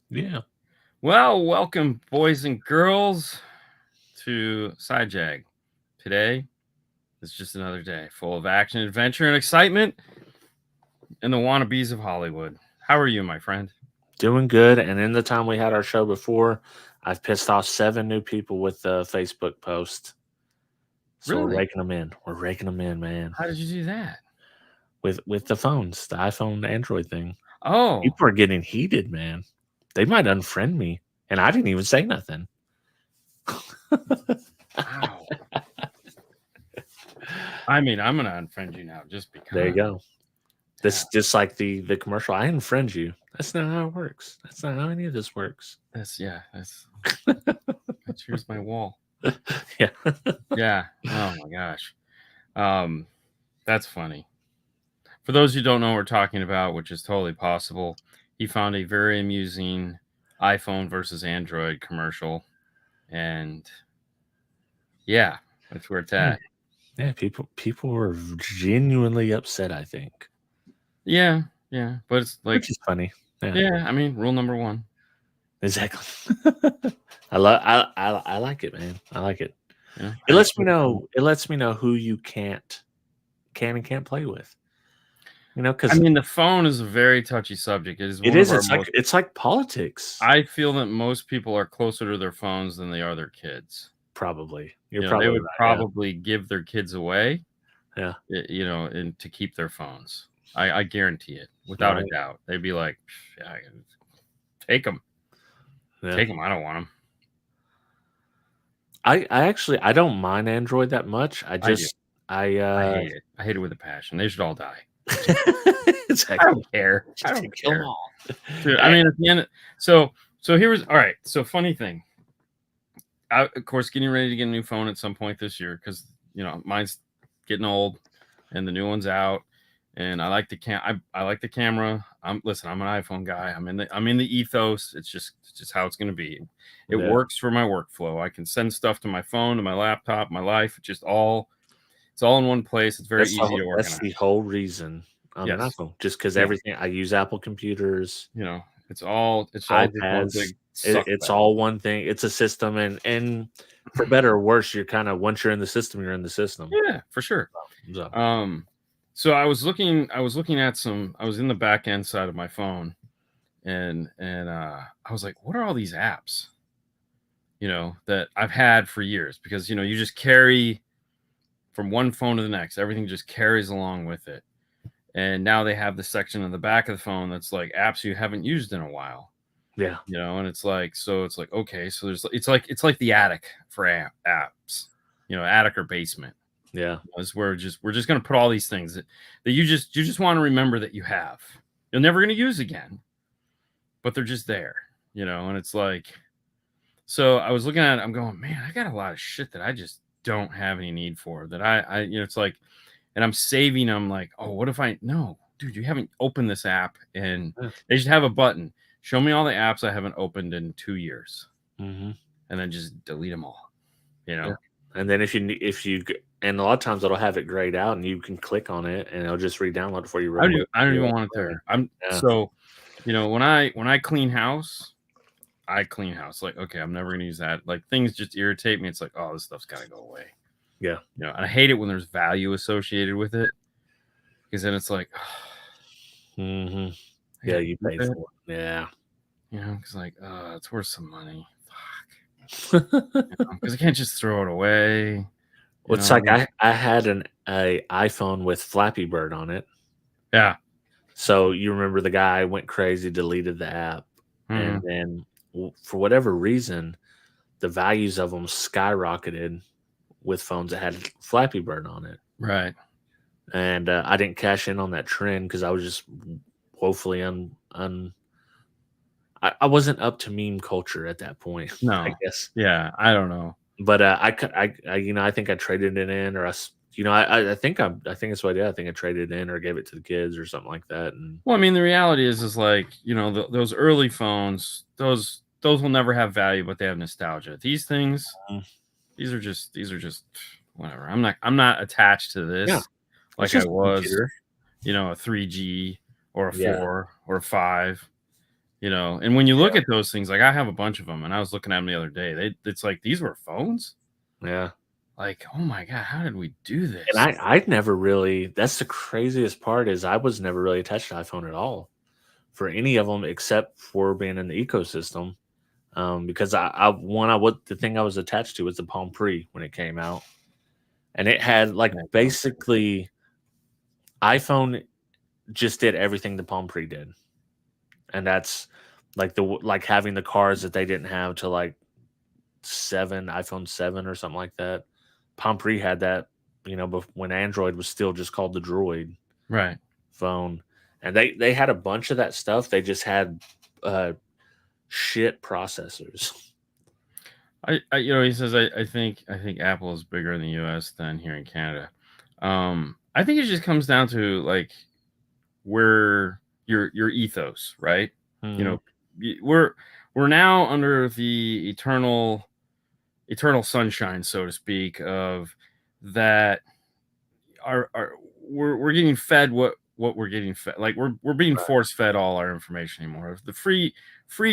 Yeah. Well, welcome, boys and girls, to Sidejag. Today is just another day full of action, adventure, and excitement in the wannabes of Hollywood. How are you, my friend? Doing good. And in the time we had our show before, I've pissed off 7 new people with the Facebook post. So we're Really? raking them in. We're raking them in, man. How did you do that? With the phones, the iPhone Android thing. Oh, People are getting heated, man. They might unfriend me. And I didn't even say nothing. wow. I mean, I'm gonna unfriend you now just because. There you go. This Yeah, just like the commercial. I unfriend you. That's not how it works. That's not how any of this works. that's here's my wall. Yeah. Yeah. Oh my gosh. Um, that's funny. For those who don't know what we're talking about, which is totally possible, he found a very amusing iPhone versus Android commercial, and yeah, that's where it's Yeah. at. Yeah. People were genuinely upset, I think. Yeah, but it's like, Which is funny. Yeah. yeah, I mean, rule number one. Exactly. I like it, man. I like it. Yeah, It lets me know. It lets me know who you can and can't play with. You know, I because mean, the phone is a very touchy subject. It is it one of is. our most. It's like politics. I feel that most people are closer to their phones than they are their kids. Probably. You're They probably would right. probably give their kids away, Yeah. and to keep their phones. I guarantee it, Yeah. without a doubt. They'd be like, yeah, take them. Yeah. Take them. I don't want them. I actually I don't mind Android that much. I I do. just I I hate it. I hate it with a passion. They should all die. exactly. I don't care. I Just don't kill them care. all. Dude, I mean, at the end. So here was all right. So funny thing. Of course, getting ready to get a new phone at some point this year because mine's getting old, and the new one's out. And I like the I like the camera. I'm an iPhone guy. I'm in the ethos. It's just how it's gonna be. It Yeah. works for my workflow. I can send stuff to my phone, to my laptop, my life. It's all in one place. It's very easy to That's organize. the whole reason on an Yes. iPhone. Just because Yeah. everything I use Apple computers, It's all just one iPads. big suck It's fest. all one thing. It's a system, and for better or worse, you're kind of once you're in the system, you're in the system. Yeah, for sure. So, So I was looking at some. I was in the back end side of my phone, and I was like, what are all these apps? That I've had for years because you just carry from one phone to the next. Everything just carries along with it. And now they have the section on the back of the phone that's like apps you haven't used in a while. yeah. And it's like okay, so it's like the attic for apps. Attic or basement. Yeah. Is where we're just going to put all these things that you just want to remember that you have. You're never going to use again, but they're just there. And it's like, so I was looking at it, I'm going, man, I got a lot of shit that I just don't have any need for that I it's like, and I'm saving them like, oh, what if no, dude, you haven't opened this app, and Yeah. they should have a button. Show me all the apps I haven't opened in 2 years, Mm-hmm. and then just delete them all. Yeah. And then if you and a lot of times it'll have it grayed out, and you can click on it, and it'll just re-download it for you. I don't even want it there. So, when I clean house, like, okay, I'm never gonna use that. Like, things just irritate me. It's like, oh, this stuff's got to go away. Yeah. And I hate it when there's value associated with it, because then it's like, Mm-hmm. Yeah, you pay for it. Yeah. Because like, it's worth some money. Fuck. Because I can't just throw it away. Well, it's like I had a iPhone with Flappy Bird on it. Yeah. So you remember the guy went crazy, deleted the app, and then for whatever reason, the values of them skyrocketed with phones that had Flappy Bird on it. Right. And I didn't cash in on that trend because I was just woefully I wasn't up to meme culture at that point. No. I guess. Yeah, I don't know. But I think I traded it in, or I think it's what I did. I think I traded it in or gave it to the kids or something like that. And well, I mean, the reality is like, those early phones, those will never have value, but they have nostalgia. These things, these are just whatever. I'm not attached to this like I was, a 3G or a 4 or a 5. you know. And when you look at those things, like I have a bunch of them, and I was looking at them the other day. It's like these were phones. Yeah. Like, oh my god, how did we do And this? I'd never really. That's the craziest part is I was never really attached to iPhone at all for any of them except for being in the ecosystem. Because the thing I was attached to was the Palm Pre when it came out, and it had like basically iPhone just did everything the Palm Pre did, and that's like having the cars that they didn't have to like iPhone 7 or something like that. Palm Pre had that, when Android was still just called the Droid Right. phone, and they had a bunch of that stuff. They just had shit processors. He says I think Apple is bigger in the US than here in Canada. I think it just comes down to like where your ethos, right? You know, we're now under the eternal sunshine, so to speak, of that we're getting fed what we're getting fed. Like we're being force fed all our information anymore. The free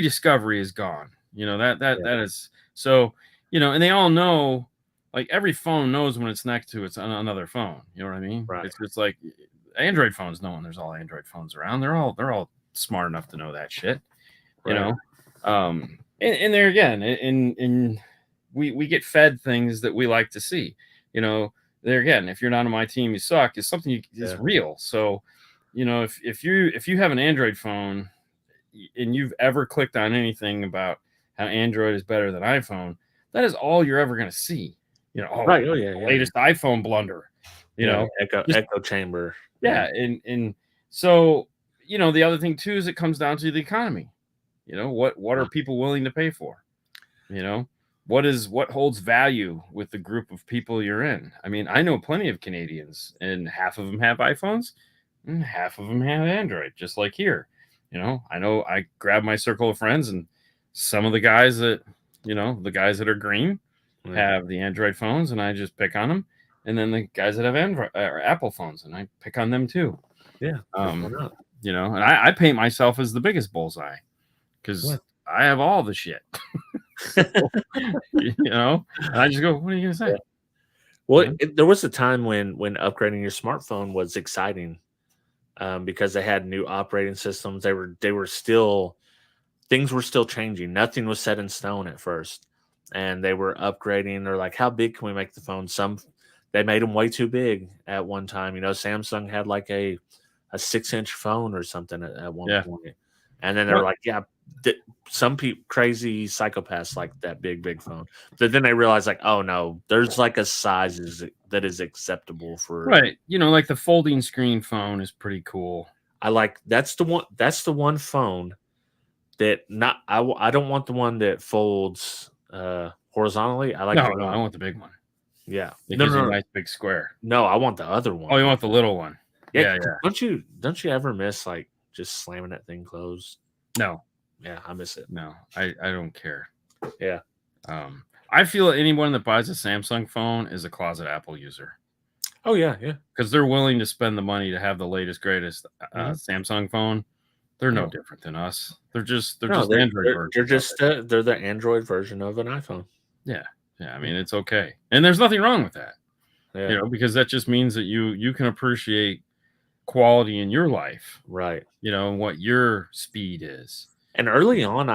discovery is gone. You know, that is so, and they all know, like every phone knows when it's next to it's another phone. You know what I mean? Right. It's like Android phones know when there's all Android phones around. They're all smart enough to know that shit. You know? And there again, and we get fed things that we like to see. There again, if you're not on my team, you suck is something is real. So, if you have an Android phone and you've ever clicked on anything about how Android is better than iPhone, that is all you're ever going to see. Right. Oh yeah. Latest iPhone blunder. Echo chamber. Yeah, and so the other thing too is it comes down to the economy. What are people willing to pay for? What holds value with the group of people you're in? I mean, I know plenty of Canadians, and half of them have iPhones, and half of them have Android, just like here. I know I grab my circle of friends, and some of the guys that are green have the Android phones, and I just pick on them. And then the guys that have Android or Apple phones, and I pick on them too. Yeah. And I paint myself as the biggest bullseye because I have all the shit. And I just go, what are you gonna say? Yeah. Well, there was a time when upgrading your smartphone was exciting, because they had new operating systems. Things were still changing. Nothing was set in stone at first, and they were upgrading. They're like, how big can we make the phone? They made them way too big at one time. Samsung had like a 6-inch phone or something at one point, and then they're like, some people, crazy psychopaths, like that big phone. But then they realize, like, oh no, there's like a size that is acceptable for right. Like the folding screen phone is pretty cool. That's the one phone that I don't want the one that folds horizontally. I want the big one. Yeah, it gives you a nice big square. No, I want the other one. Oh, you want the little one? Yeah. Don't you ever miss like just slamming that thing closed? No. Yeah, I miss it. No, I don't care. Yeah. I feel anyone that buys a Samsung phone is a closet Apple user. Oh yeah. Because they're willing to spend the money to have the latest, greatest Samsung phone. They're no different than us. They're just Android versions. They're the Android version of an iPhone. Yeah. I mean, it's okay, and there's nothing wrong with that. Yeah. Because that just means that you can appreciate quality in your life, right? And what your speed is. And early on,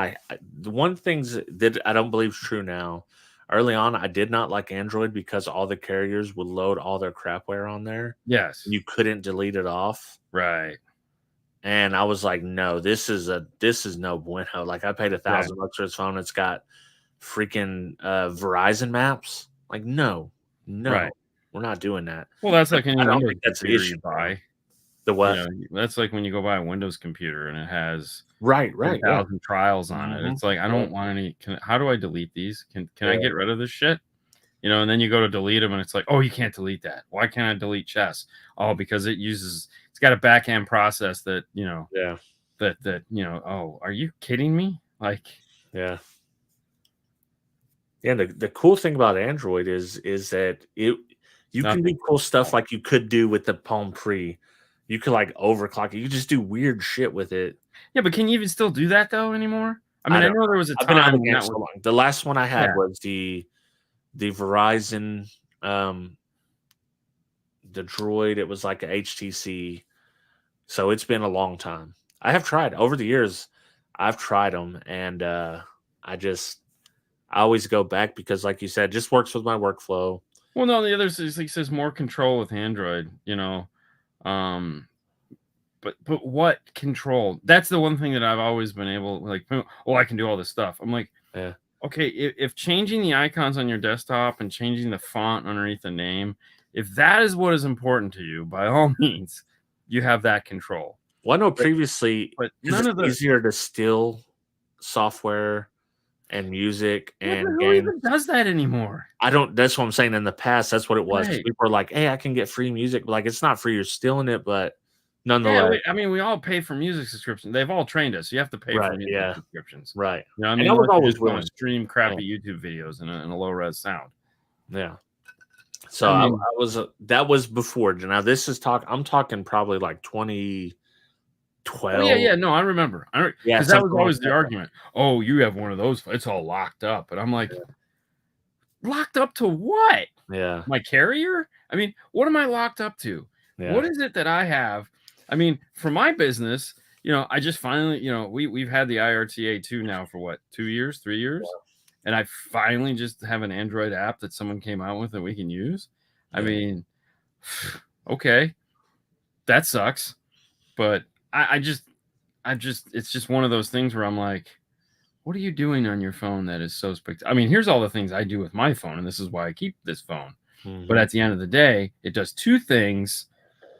the one things that I don't believe is true now. Early on, I did not like Android because all the carriers would load all their crapware on there. Yes, you couldn't delete it off. Right. And I was like, no, this is no bueno. Like I paid $1,000 for this phone. It's got freaking Verizon maps. Like, no, right. We're not doing that. Well, that's like any Windows that's the issue. You buy. The what? That's like when you go buy a Windows computer and it has 1,000 trials on it. It's like, I don't want any. How do I delete these? Can I get rid of this shit? And then you go to delete them and it's like, oh, you can't delete that. Why can't I delete chess? Oh, because it's got a back end process that, oh, are you kidding me? Like, yeah. Yeah. The cool thing about Android is that you can do cool stuff like you could do with the Palm Pre. You could like overclock it. You just do weird shit with it. Yeah, but can you even still do that though anymore? I mean, I know there was a I've been out of time the when game that so was. long. The last one I had Yeah. was the Verizon, the Droid. It was like a HTC. So it's been a long time. I have tried over the years. I've tried them, and I always go back because, like you said, it just works with my workflow. Well, no, the other is he says more control with Android. You know, but what control? That's the one thing that I've always been able like. Oh, I can do all this stuff. I'm like, Yeah. Okay, if changing the icons on your desktop and changing the font underneath the name, if that is what is important to you, by all means, you have that control. Well, I know previously, But because none it's of the easier to steal software and music and who games. even does that anymore? I don't. That's what I'm saying. In the past, that's what it was. Right. People are like, "Hey, I can get free music." Like, it's not free. You're stealing it, but Yeah, nonetheless, I mean, we all pay for music subscriptions. They've all trained us. You have to pay for right? music Yeah, subscriptions. right. You know what I And mean? I was Unless you're always just going willing. to stream crappy YouTube videos in a low res sound. Yeah. So I I mean, was that was before. Now this is I'm talking probably like 2012. yeah. No, I remember. Yeah, Because that was something like always the that. argument. Oh, you have one of those. It's all locked up. But I'm like, locked up to what? Yeah. My carrier? I mean, what am I locked up to? Yeah. What is it that I have? I mean, for my business, I just finally, we've had the IRTA 2 now for what, 2 years, 3 years? Yeah. And I finally just have an Android app that someone came out with that we can use. Yeah. I mean, okay, that sucks. But it's just one of those things where I'm like, what are you doing on your phone that is so spectacular? I mean, here's all the things I do with my phone, and this is why I keep this phone. Mm-hmm. But at the end of the day, it does two things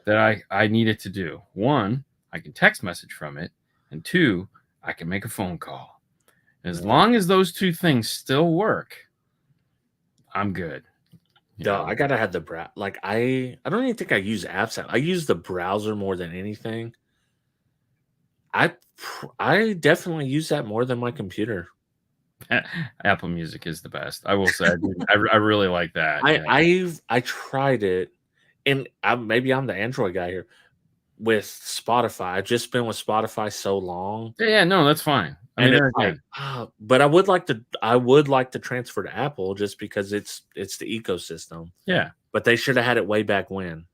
that I need it to do. One, I can text message from it, and two, I can make a phone call. As long as those two things still work, I'm good. No, I gotta have the browser. Like I don't even think I use apps. I use the browser more than anything. I definitely use that more than my computer. Apple Music is the best. I will say, I really like that. I tried it, and maybe I'm the Android guy here with Spotify. I've just been with Spotify so long. Yeah, no, that's fine. I mean, like, but I would like to transfer to Apple just because it's the ecosystem. Yeah, but they should have had it way back when.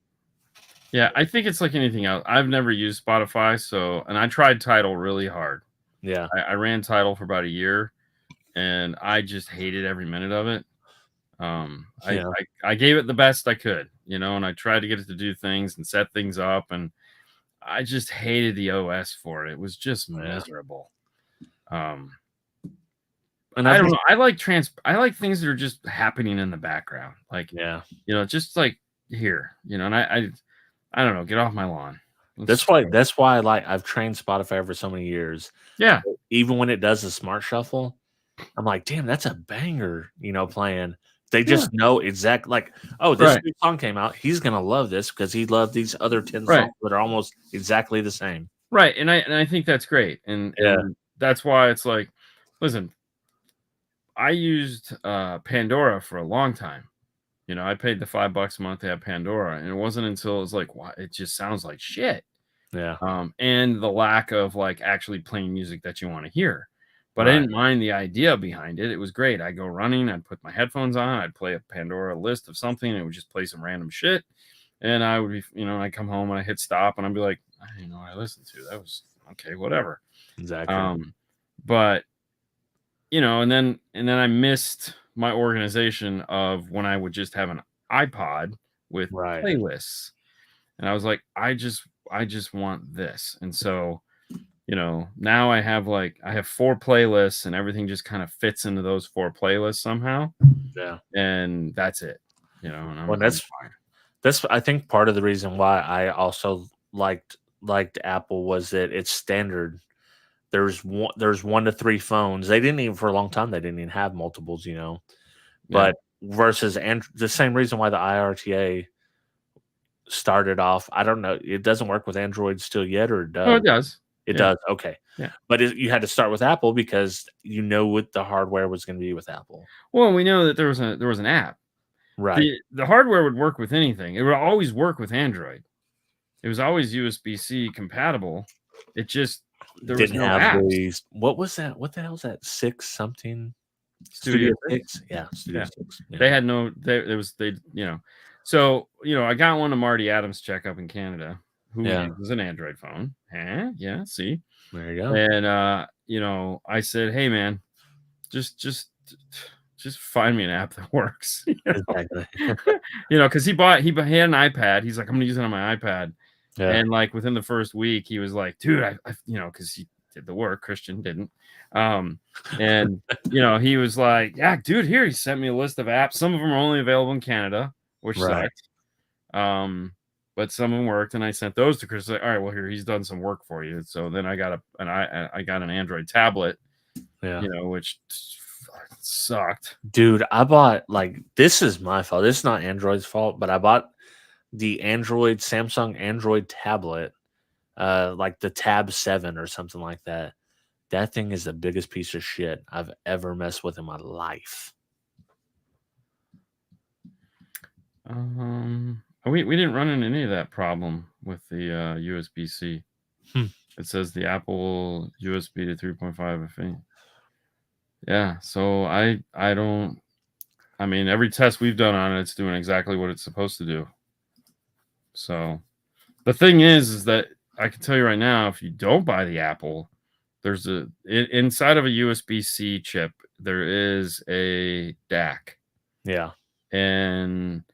Yeah, I think it's like anything else. I've never used Spotify, and I tried Tidal really hard. Yeah, I ran Tidal for about a year, and I just hated every minute of it. I gave it the best I could, and I tried to get it to do things and set things up, and I just hated the OS for it. It was just miserable. And I don't know. I like things that are just happening in the background. Like, just like here, and I don't know, get off my lawn. That's why I've trained Spotify for so many years. Yeah. Even when it does the smart shuffle, I'm like, damn, that's a banger, playing. They just know exactly like, oh, this new song came out. He's gonna love this because he loved these other 10 songs that are almost exactly the same. Right. And I think that's great. And that's why it's like, listen, I used Pandora for a long time. I paid the $5 a month to have Pandora, and it wasn't until it was like, wow, it just sounds like shit. Yeah. And the lack of like actually playing music that you want to hear. But I didn't mind the idea behind it. It was great. I'd go running, I'd put my headphones on, I'd play a Pandora list of something, and it would just play some random shit. And I would be, I'd come home and I hit stop, and I'd be like, I didn't know what I listened to. That was okay, whatever. Exactly. But and then I missed my organization of when I would just have an iPod with playlists, and I was like, I just want this. And so now I have 4 playlists, and everything just kind of fits into those 4 playlists somehow. Yeah, and that's it. And well, that's fine. That's I think part of the reason why I also liked Apple was that it's standard. There's 1 to 3 phones. They didn't even for a long time. They didn't even have multiples, But versus the same reason why the IRTA started off. I don't know. It doesn't work with Android still yet, or it does? Oh, it does. It does. Okay. Yeah. But you had to start with Apple because what the hardware was going to be with Apple. Well, we know that there was an app. Right. The hardware would work with anything. It would always work with Android. It was always USB-C compatible. It just there was Didn't no have apps. these. What was that? What the hell is that? 6 something? Studio Studio 6? 6? Yeah, Studio Yeah. 6. Yeah. They had no you know. So, I got one to Marty Adams check up in Canada who Yeah. uses an Android phone. Yeah, see. There you go. And I said, "Hey man, just find me an app that works." Exactly. Because he had an iPad. He's like, "I'm gonna use it on my iPad." Yeah. And like within the first week, he was like, "Dude, I because he did the work. Christian didn't." And he was like, "Yeah, dude, here." He sent me a list of apps. Some of them are only available in Canada, which Right. sucked. But some of them worked, and I sent those to Chris. Like, all right, well, here, he's done some work for you. So then I got I got an Android tablet, Yeah. which sucked. Dude, I bought this is my fault. This is not Android's fault, but I bought the Samsung Android tablet, like the Tab 7 or something like that. That thing is the biggest piece of shit I've ever messed with in my life. We didn't run into any of that problem with the USB-C. It says the Apple USB to 3.5 FE. Yeah, so I don't. I mean, every test we've done on it, it's doing exactly what it's supposed to do. So the thing is that I can tell you right now, if you don't buy the Apple, there's inside of a USB-C chip, there is a DAC. Yeah. And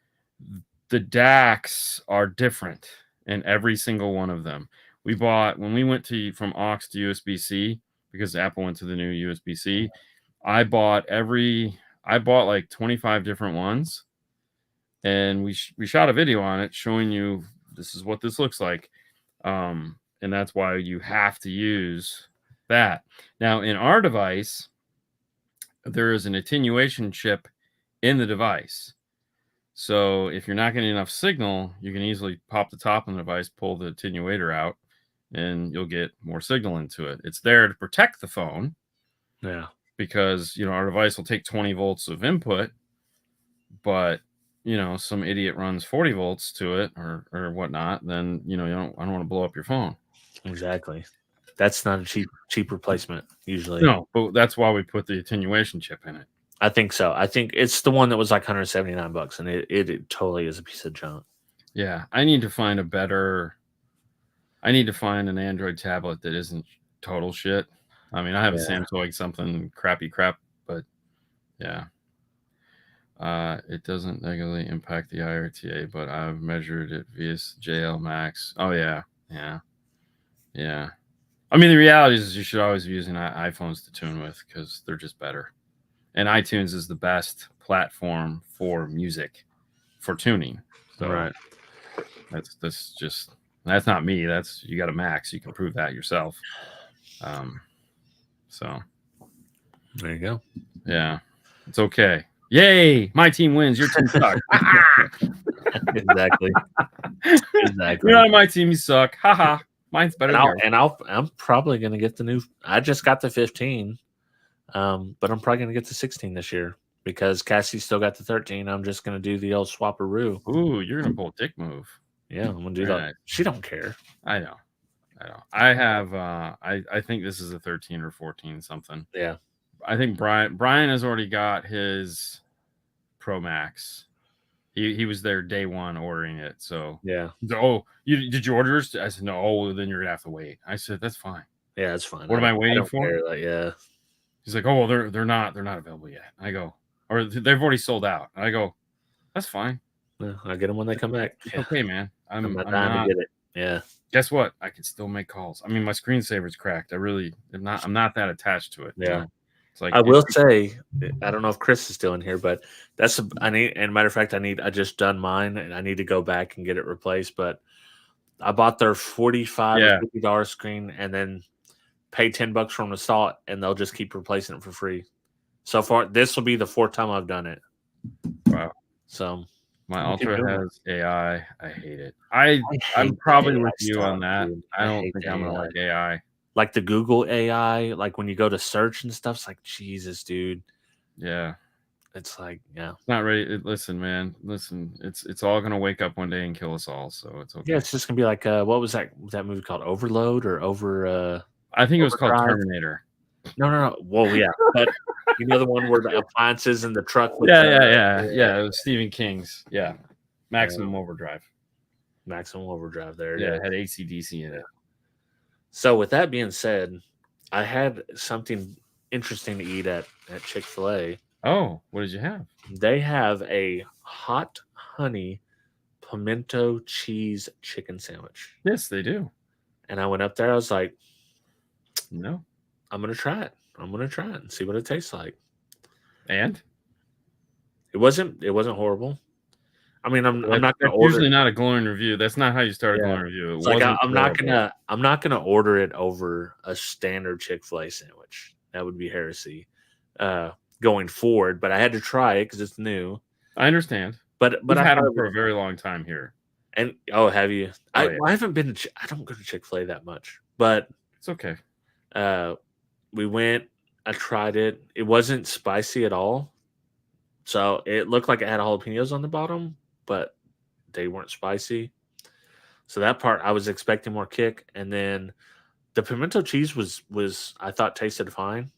the DACs are different in every single one of them. When we went from aux to USB-C, because Apple went to the new USB-C, I bought like 25 different ones, and we shot a video on it showing you this is what this looks like. And that's why you have to use that. Now, in our device, there is an attenuation chip in the device. So if you're not getting enough signal, you can easily pop the top of the device, pull the attenuator out, and you'll get more signal into it. It's there to protect the phone. Yeah. Because, our device will take 20 volts of input, but, some idiot runs 40 volts to it or whatnot, then, I don't want to blow up your phone. Exactly. That's not a cheap replacement usually. No, but that's why we put the attenuation chip in it. I think so. I think it's the one that was like $179, and it totally is a piece of junk. Yeah, I need to find an Android tablet that isn't total shit. I mean, I have a Samsung something crappy crap, but yeah. It doesn't negatively impact the IRTA, but I've measured it via JL Max. Oh yeah. I mean, the reality is you should always be using iPhones to tune with because they're just better. And iTunes is the best platform for music, for tuning. So right. That's not me. You got a Max. You can prove that yourself. So there you go. Yeah, it's okay. Yay! My team wins. Your team sucks. Exactly. You're not on my team. You suck. Haha. Mine's better. I'm probably gonna get the new. I just got the 15, but I'm probably gonna get the 16 this year because Cassie still got the 13. I'm just gonna do the old swapperoo. Ooh, you're gonna pull a dick move. Yeah, I'm gonna do that. Nice. She don't care. I know. I have. I think this is a 13 or 14 something. Yeah. I think Brian has already got his Pro Max. He was there day one ordering it. So yeah. Oh, did you order yours? I said no. Oh, then you're gonna have to wait. I said that's fine. Yeah, that's fine. What am I waiting for? Yeah. He's like, oh, well, they're not available yet. I go, or they've already sold out. I go, that's fine. Yeah, I'll get them when they come back. Yeah. Okay, man. I'm not to get it. Yeah. Guess what? I can still make calls. I mean, my screensaver's cracked. I'm not that attached to it. Yeah. It's like I will say, I don't know if Chris is still in here, but and matter of fact, I just done mine and I need to go back and get it replaced. But I bought their $45 or $50 screen and then pay $10 from the start, and they'll just keep replacing it for free. So far, this will be the 4th time I've done it. Wow. So my Ultra has AI. I hate it. I'm probably with you on that. Dude. I don't think I'm gonna like AI. Like the Google AI, like when you go to search and stuff, it's like Jesus, dude. Yeah. It's like, yeah. It's not ready. Listen, man. Listen, it's all gonna wake up one day and kill us all. So it's okay. Yeah, it's just gonna be like what was that movie called? Overload or I think it was called Overdrive? Terminator. No. Well, yeah, but you know the one where the appliances in the truck with Yeah. It was Stephen King's. Yeah, Maximum Overdrive. Maximum Overdrive. There, yeah, it had AC/DC in it. So with that being said, I had something interesting to eat at Chick-fil-A. Oh, what did you have? They have a hot honey pimento cheese chicken sandwich. Yes, they do. And I went up there. I was like, no, I'm gonna try it. I'm gonna try it and see what it tastes like. And it wasn't horrible. I mean, I'm not gonna order. Usually not a glowing review. That's not how you start a glowing review. It's like I'm not gonna order it over a standard Chick-fil-A sandwich. That would be heresy going forward. But I had to try it because it's new. I understand. But I've had them for a very long time here. And have you? I haven't been to. I don't go to Chick-fil-A that much, but it's okay. We went. I tried it. It wasn't spicy at all. So it looked like it had jalapenos on the bottom, but they weren't spicy. So that part I was expecting more kick, and then the pimento cheese was I thought tasted fine,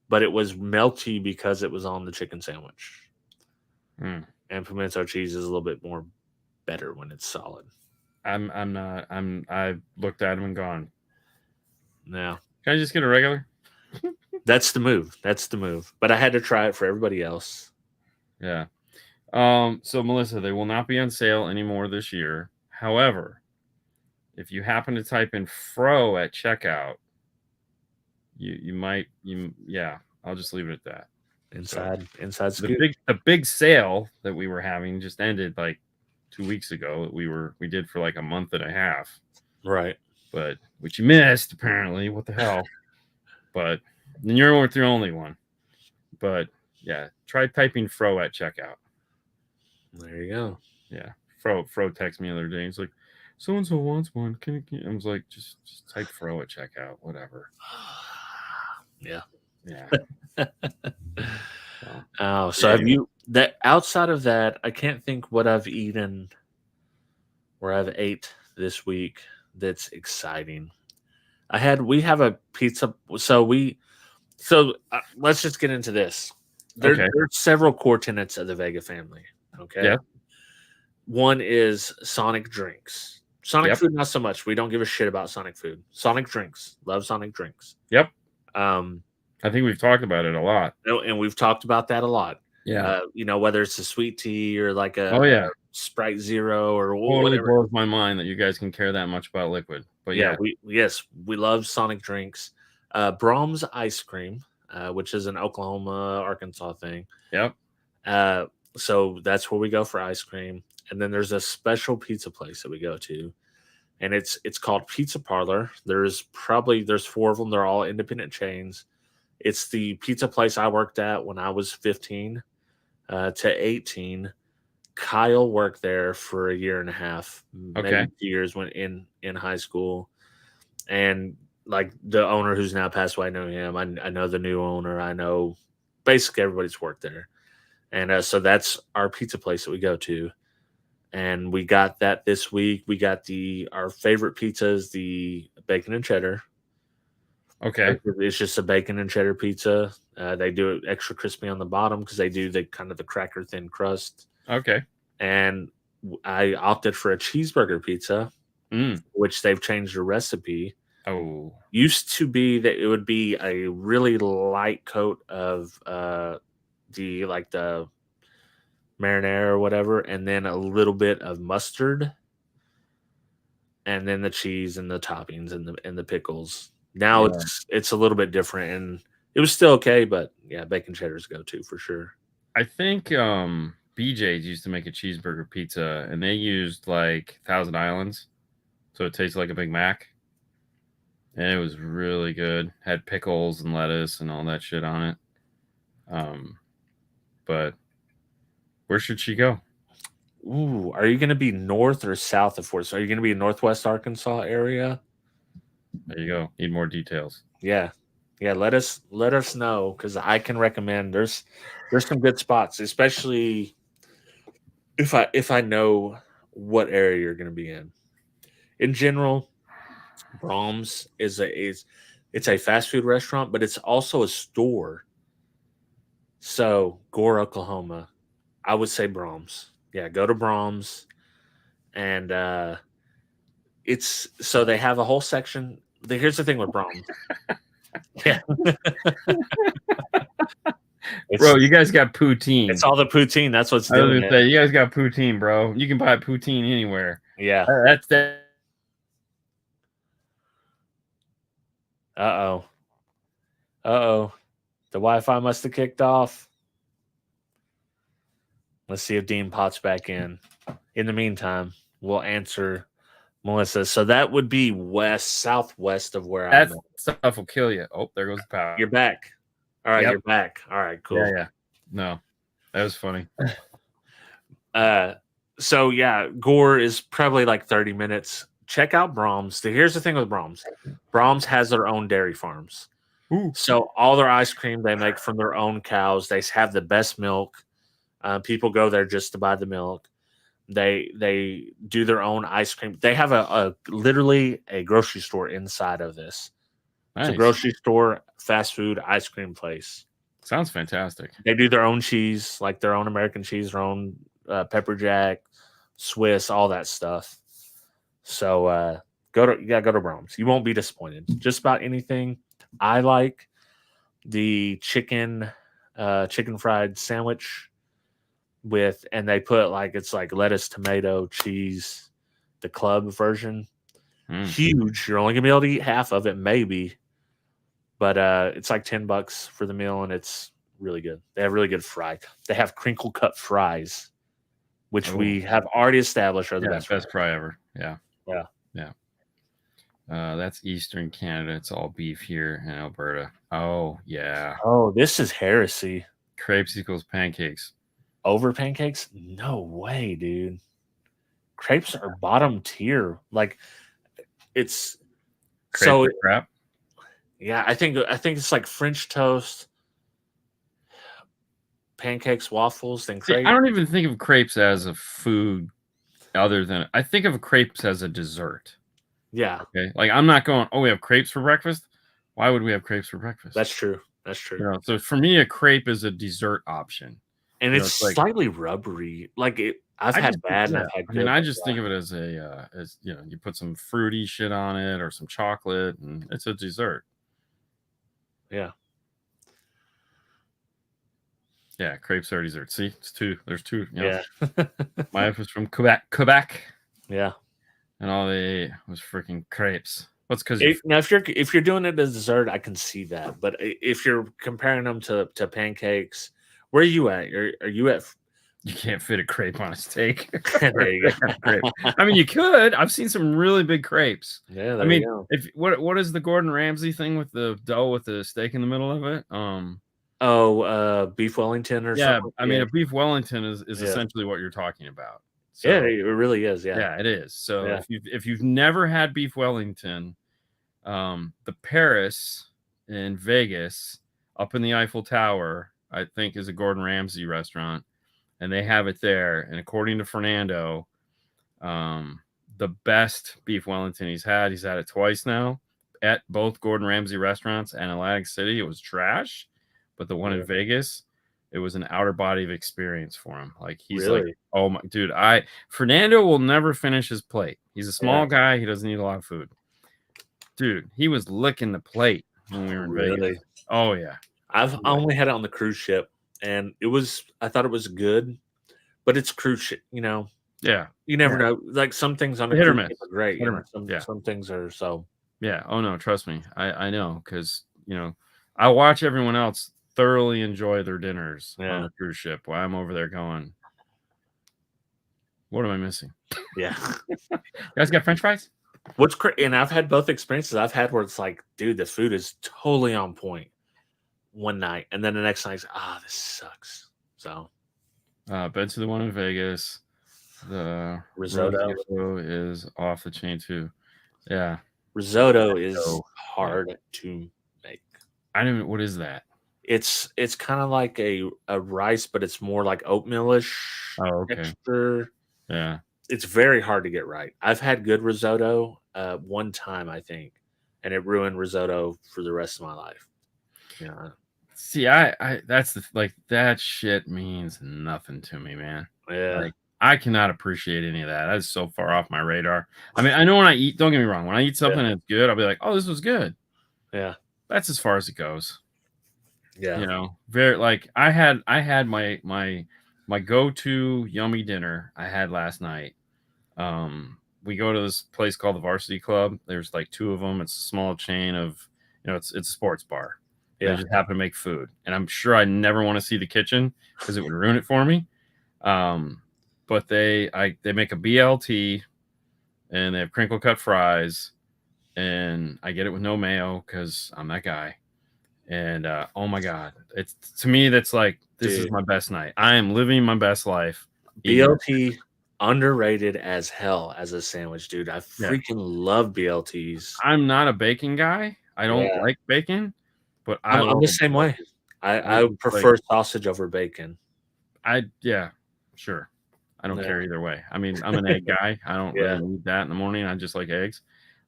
but it was melty because it was on the chicken sandwich. And pimento cheese is a little bit more better when it's solid. I've looked at them and gone, no. Can I just get a regular? That's the move. But I had to try it for everybody else. Yeah. So Melissa, they will not be on sale anymore this year. However, if you happen to type in Fro at checkout, you might I'll just leave it at that. Inside the big sale that we were having just ended like 2 weeks ago. That we did for like a month and a half. Right. But which you missed apparently. What the hell? But then you weren't the only one. But yeah, try typing Fro at checkout. There you go. Yeah. Fro texted me the other day. He's like, so and so wants one. Can I was like, just type Fro at checkout, whatever. Yeah. So, so have you that outside of that, I can't think what I've eaten or I've ate this week that's exciting. We have a pizza. So let's just get into this. There's several core tenets of the Vega family. Okay. Yeah. One is Sonic drinks. Sonic food, not so much. We don't give a shit about Sonic food. Sonic drinks. Love Sonic drinks. Yep. I think we've talked about it a lot. And we've talked about that a lot. Yeah. Whether it's a sweet tea or like a Sprite Zero or whatever. It blows my mind that you guys can care that much about liquid. But we love Sonic drinks. Brahms ice cream, which is an Oklahoma, Arkansas thing. Yep. So that's where we go for ice cream. And then there's a special pizza place that we go to, and it's called Pizza Parlor. There's 4 of them. They're all independent chains. It's the pizza place I worked at when I was 15 to 18. Kyle worked there for a year and a half, maybe 2 years when in high school. And like the owner who's now passed away, I know him. I know the new owner. I know basically everybody's worked there. And so that's our pizza place that we go to. And we got that this week. We got our favorite pizza is the bacon and cheddar. Okay. It's just a bacon and cheddar pizza. They do it extra crispy on the bottom because they do the kind of the cracker thin crust. Okay. And I opted for a cheeseburger pizza, which they've changed the recipe. Oh. Used to be that it would be a really light coat of the marinara or whatever, and then a little bit of mustard, and then the cheese and the toppings and the pickles. Now it's a little bit different, and it was still okay, but yeah, bacon cheddar's go to for sure. I think BJ's used to make a cheeseburger pizza, and they used like Thousand Islands, so it tasted like a Big Mac, and it was really good. Had pickles and lettuce and all that shit on it. But where should she go? Ooh, are you going to be north or south of Fort? So are you going to be in Northwest Arkansas area? There you go. Need more details. Yeah. Yeah, let us know because I can recommend. There's some good spots, especially if I know what area you're going to be in. In general, Brahms is it's a fast food restaurant, but it's also a store. So Gore, Oklahoma, I would say Brahms. Yeah, go to Brahms, and it's so they have a whole section. Here's the thing with Brahms. Yeah, Bro, you guys got poutine. it's all the poutine. That's what's I was doing gonna it. say, you guys got poutine, bro. You can buy poutine anywhere. Yeah. That's that. Uh-oh. Uh-oh. The Wi-Fi must have kicked off. Let's see if Dean pops back in. In the meantime, we'll answer Melissa. So that would be southwest of where I'm That at. stuff will kill you. Oh, there goes the power. You're back. All right, Yep. you're back. All right, cool. Yeah. No, that was funny. So yeah, Gore is probably like 30 minutes. Check out Brahms. Here's the thing with Brahms. Brahms has their own dairy farms. Ooh. So all their ice cream they make from their own cows. They have the best milk. People go there just to buy the milk. They do their own ice cream. They have a literally a grocery store inside of this. Nice. It's a grocery store, fast food, ice cream place. Sounds fantastic. They do their own cheese, like their own American cheese, their own pepper jack, Swiss, all that stuff. So go to Brahms. You won't be disappointed. Just about anything. I like the chicken fried sandwich and they put it's like lettuce, tomato, cheese, the club version. Huge. You're only gonna be able to eat half of it, maybe. But it's like $10 for the meal, and it's really good. They have really good fries. They have crinkle cut fries, which we have already established are the best fry ever. Yeah. Yeah. That's Eastern Canada. It's all beef here in Alberta. Oh, yeah. Oh, this is heresy. Crepes equals pancakes. Over pancakes? No way, dude. Crepes are bottom tier. Like it's Crepes crap. Yeah, I think it's like French toast, pancakes, waffles, then crepes. I don't even think of crepes as a food other than I think of crepes as a dessert. Yeah. Okay. Like I'm not going, oh, we have crepes for breakfast. Why would we have crepes for breakfast? That's true. So for me, a crepe is a dessert option. And it's slightly rubbery. Like I've had bad and I've had good. I mean, I just think of it as as you put some fruity shit on it or some chocolate and it's a dessert. Yeah. Yeah, crepes are dessert. See, it's two. There's two. Yeah. My wife was from Quebec. Yeah. And all they ate was freaking crepes. What's because now if you're doing it as dessert, I can see that. But if you're comparing them to pancakes, where are you at? Are you at? You can't fit a crepe on a steak. There you go. I mean, you could. I've seen some really big crepes. Yeah, there you go. If what is the Gordon Ramsay thing with the dough with the steak in the middle of it? Beef Wellington or something. I mean, a beef Wellington is essentially what you're talking about. So, yeah, it really is. Yeah, it is. So if you've never had beef Wellington, the Paris in Vegas up in the Eiffel Tower, I think is a Gordon Ramsay restaurant, and they have it there. And according to Fernando, the best beef Wellington he's had it twice now at both Gordon Ramsay restaurants and Atlantic City. It was trash, but the one in Vegas, it was an outer body of experience for him. Like he's like, oh my dude, Fernando will never finish his plate. He's a small guy. He doesn't eat a lot of food. Dude, he was licking the plate when we were in Vegas. Oh yeah. I've only had it on the cruise ship, and I thought it was good, but it's cruise ship, Yeah. You never know. Like some things on a cruise ship are great. Some things are so. Yeah. Oh no, trust me. I know because I watch everyone else thoroughly enjoy their dinners on a cruise ship while I'm over there going, what am I missing? Yeah. You guys got French fries? And I've had both experiences. I've had where it's like, dude, the food is totally on point one night, and then the next night's this sucks. So been to the one in Vegas. The risotto is off the chain too. Yeah. Risotto is hard to make. I don't. What is that? It's kind of like a rice, but it's more like oatmealish Oh, okay. texture. Yeah. It's very hard to get right. I've had good risotto one time, I think, and it ruined risotto for the rest of my life. Yeah. See, I that's the like that shit means nothing to me, man. Yeah. Like I cannot appreciate any of that. That's so far off my radar. I mean, I know when I eat, don't get me wrong, when I eat something that's good, I'll be like, oh, this was good. Yeah. That's as far as it goes. Yeah. You know, very like I had my go-to yummy dinner I had last night. We go to this place called the Varsity Club. There's like 2 of them. It's a small chain of, it's a sports bar. Yeah. They just happen to make food, and I'm sure I never want to see the kitchen because it would ruin it for me. But they make a BLT, and they have crinkle cut fries, and I get it with no mayo because I'm that guy. And oh my god, it's to me that's like this is my best night. I am living my best life. BLT underrated as hell as a sandwich, dude. I freaking love BLTs. I'm not a bacon guy. I don't like bacon, but I'm the same way. I prefer sausage over bacon. Sure. I don't care either way. I mean, I'm an egg guy. I don't really need that in the morning. I just like eggs.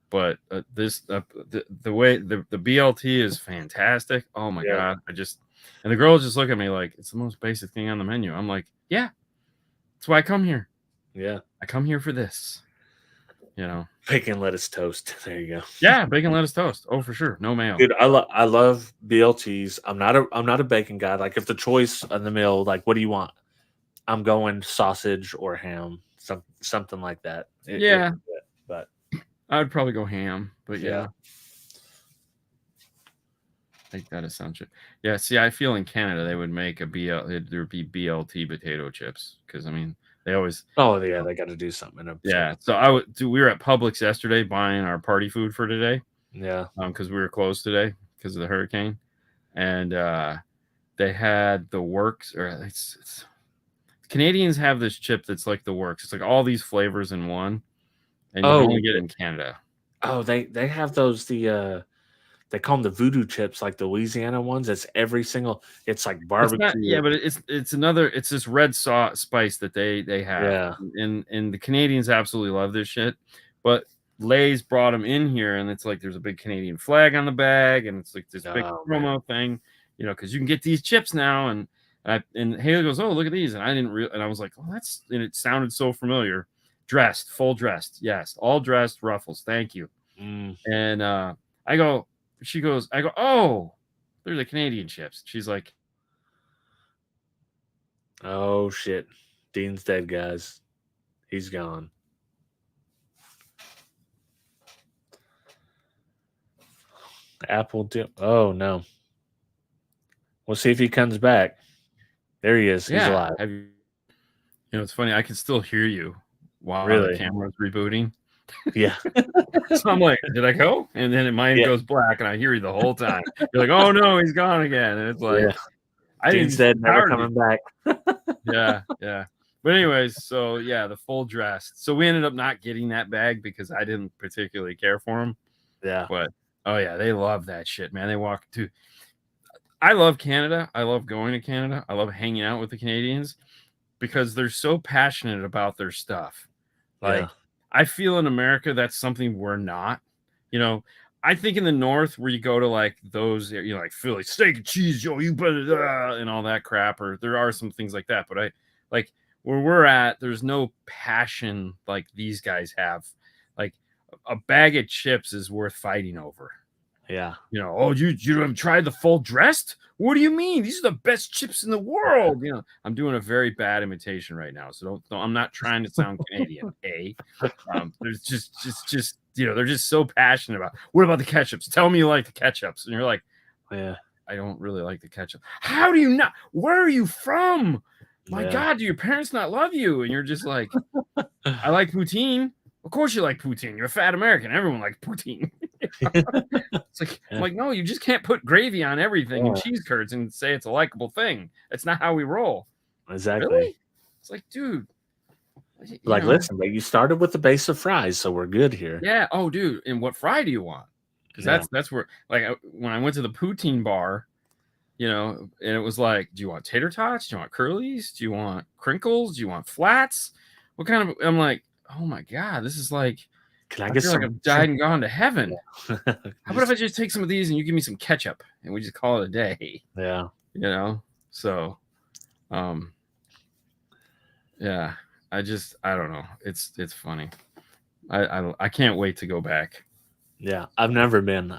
But the way the BLT is fantastic. Oh my god! And the girls just look at me like it's the most basic thing on the menu. I'm like, yeah, that's why I come here. Yeah, I come here for this. Bacon lettuce toast. There you go. Yeah, bacon lettuce toast. Oh, for sure, no mayo. Dude, I love BLTs. I'm not a bacon guy. Like if the choice in the meal, like what do you want? I'm going sausage or ham, something like that. But I'd probably go ham. But yeah. Take that assumption. Yeah, see, I feel in Canada they would make there would be BLT potato chips because I mean they always. Oh yeah, they got to do something. Yeah, so we were at Publix yesterday buying our party food for today. Yeah, because we were closed today because of the hurricane, and they had the works or it's Canadians have this chip that's like the works. It's like all these flavors in one, and you only get it in Canada. Oh, they have those they call them the voodoo chips, like the Louisiana ones. It's every single. It's like barbecue. But it's this red spice that they have. Yeah, and the Canadians absolutely love this shit. But Lay's brought them in here, and it's like there's a big Canadian flag on the bag, and it's like this big promo thing, because you can get these chips now. And Haley goes, "Oh, look at these," and I didn't and I was like, "Oh, that's," and it sounded so familiar. Dressed, full dressed, yes, all dressed, ruffles. Thank you. And I go. She goes, I go, oh, they're the Canadian chips. She's like, oh shit, Dean's dead, guys. He's gone. Apple dip. Oh no. We'll see if he comes back. There he is. He's alive. It's funny. I can still hear you while the camera's rebooting. Yeah. So I'm like, did I go? And then mine goes black, and I hear you the whole time. You're like, oh no, he's gone again. And it's like, Dean said never coming back. Yeah. But anyways, so yeah, the full dress. So we ended up not getting that bag because I didn't particularly care for them. Yeah. But oh yeah, they love that shit, man. They walk to. I love Canada. I love going to Canada. I love hanging out with the Canadians because they're so passionate about their stuff. Like. I feel in America that's something we're not. I think in the North where you go to like those, like Philly steak and cheese, you better and all that crap, or there are some things like that. But I like where we're at, there's no passion like these guys have. Like a bag of chips is worth fighting over. Yeah. Oh, you haven't tried the full dressed? What do you mean? These are the best chips in the world. I'm doing a very bad imitation right now, so don't I'm not trying to sound Canadian. There's just they're just so passionate about. What about the ketchups? Tell me you like the ketchups, and you're like, yeah, I don't really like the ketchup. How do you not? Where are you from? My God, do your parents not love you? And you're just like, I like poutine. Of course you like poutine. You're a fat American. Everyone likes poutine. It's like, I'm like, no, you just can't put gravy on everything and cheese curds and say it's a likable thing. That's not how we roll. Exactly. Really? It's like, dude. Listen, you started with the base of fries, so we're good here. Yeah. Oh, dude. And what fry do you want? because Yeah. that's where, like, when I went to the poutine bar, and it was like, do you want tater tots? Do you want curlies? Do you want crinkles? Do you want flats? What kind of? I'm like, oh my god, this is like, Can I I get feel like some? I've died and gone to heaven. Yeah. How about if I just take some of these and you give me some ketchup and we just call it a day? Yeah. So, yeah, I don't know. It's funny. I can't wait to go back. Yeah, I've never been.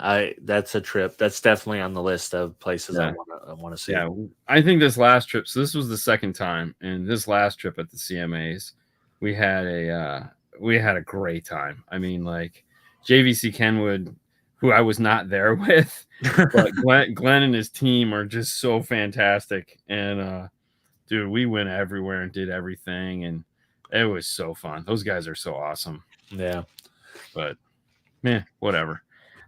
That's a trip. That's definitely on the list of places Yeah. I want to see. Yeah, I think this last trip. So this was the second time, and this last trip at the CMAs, we had a great time. I mean, like JVC Kenwood, who I was not there with, but Glenn and his team are just so fantastic. And dude, we went everywhere and did everything, and it was so fun. Those guys are so awesome. Yeah. But man, whatever.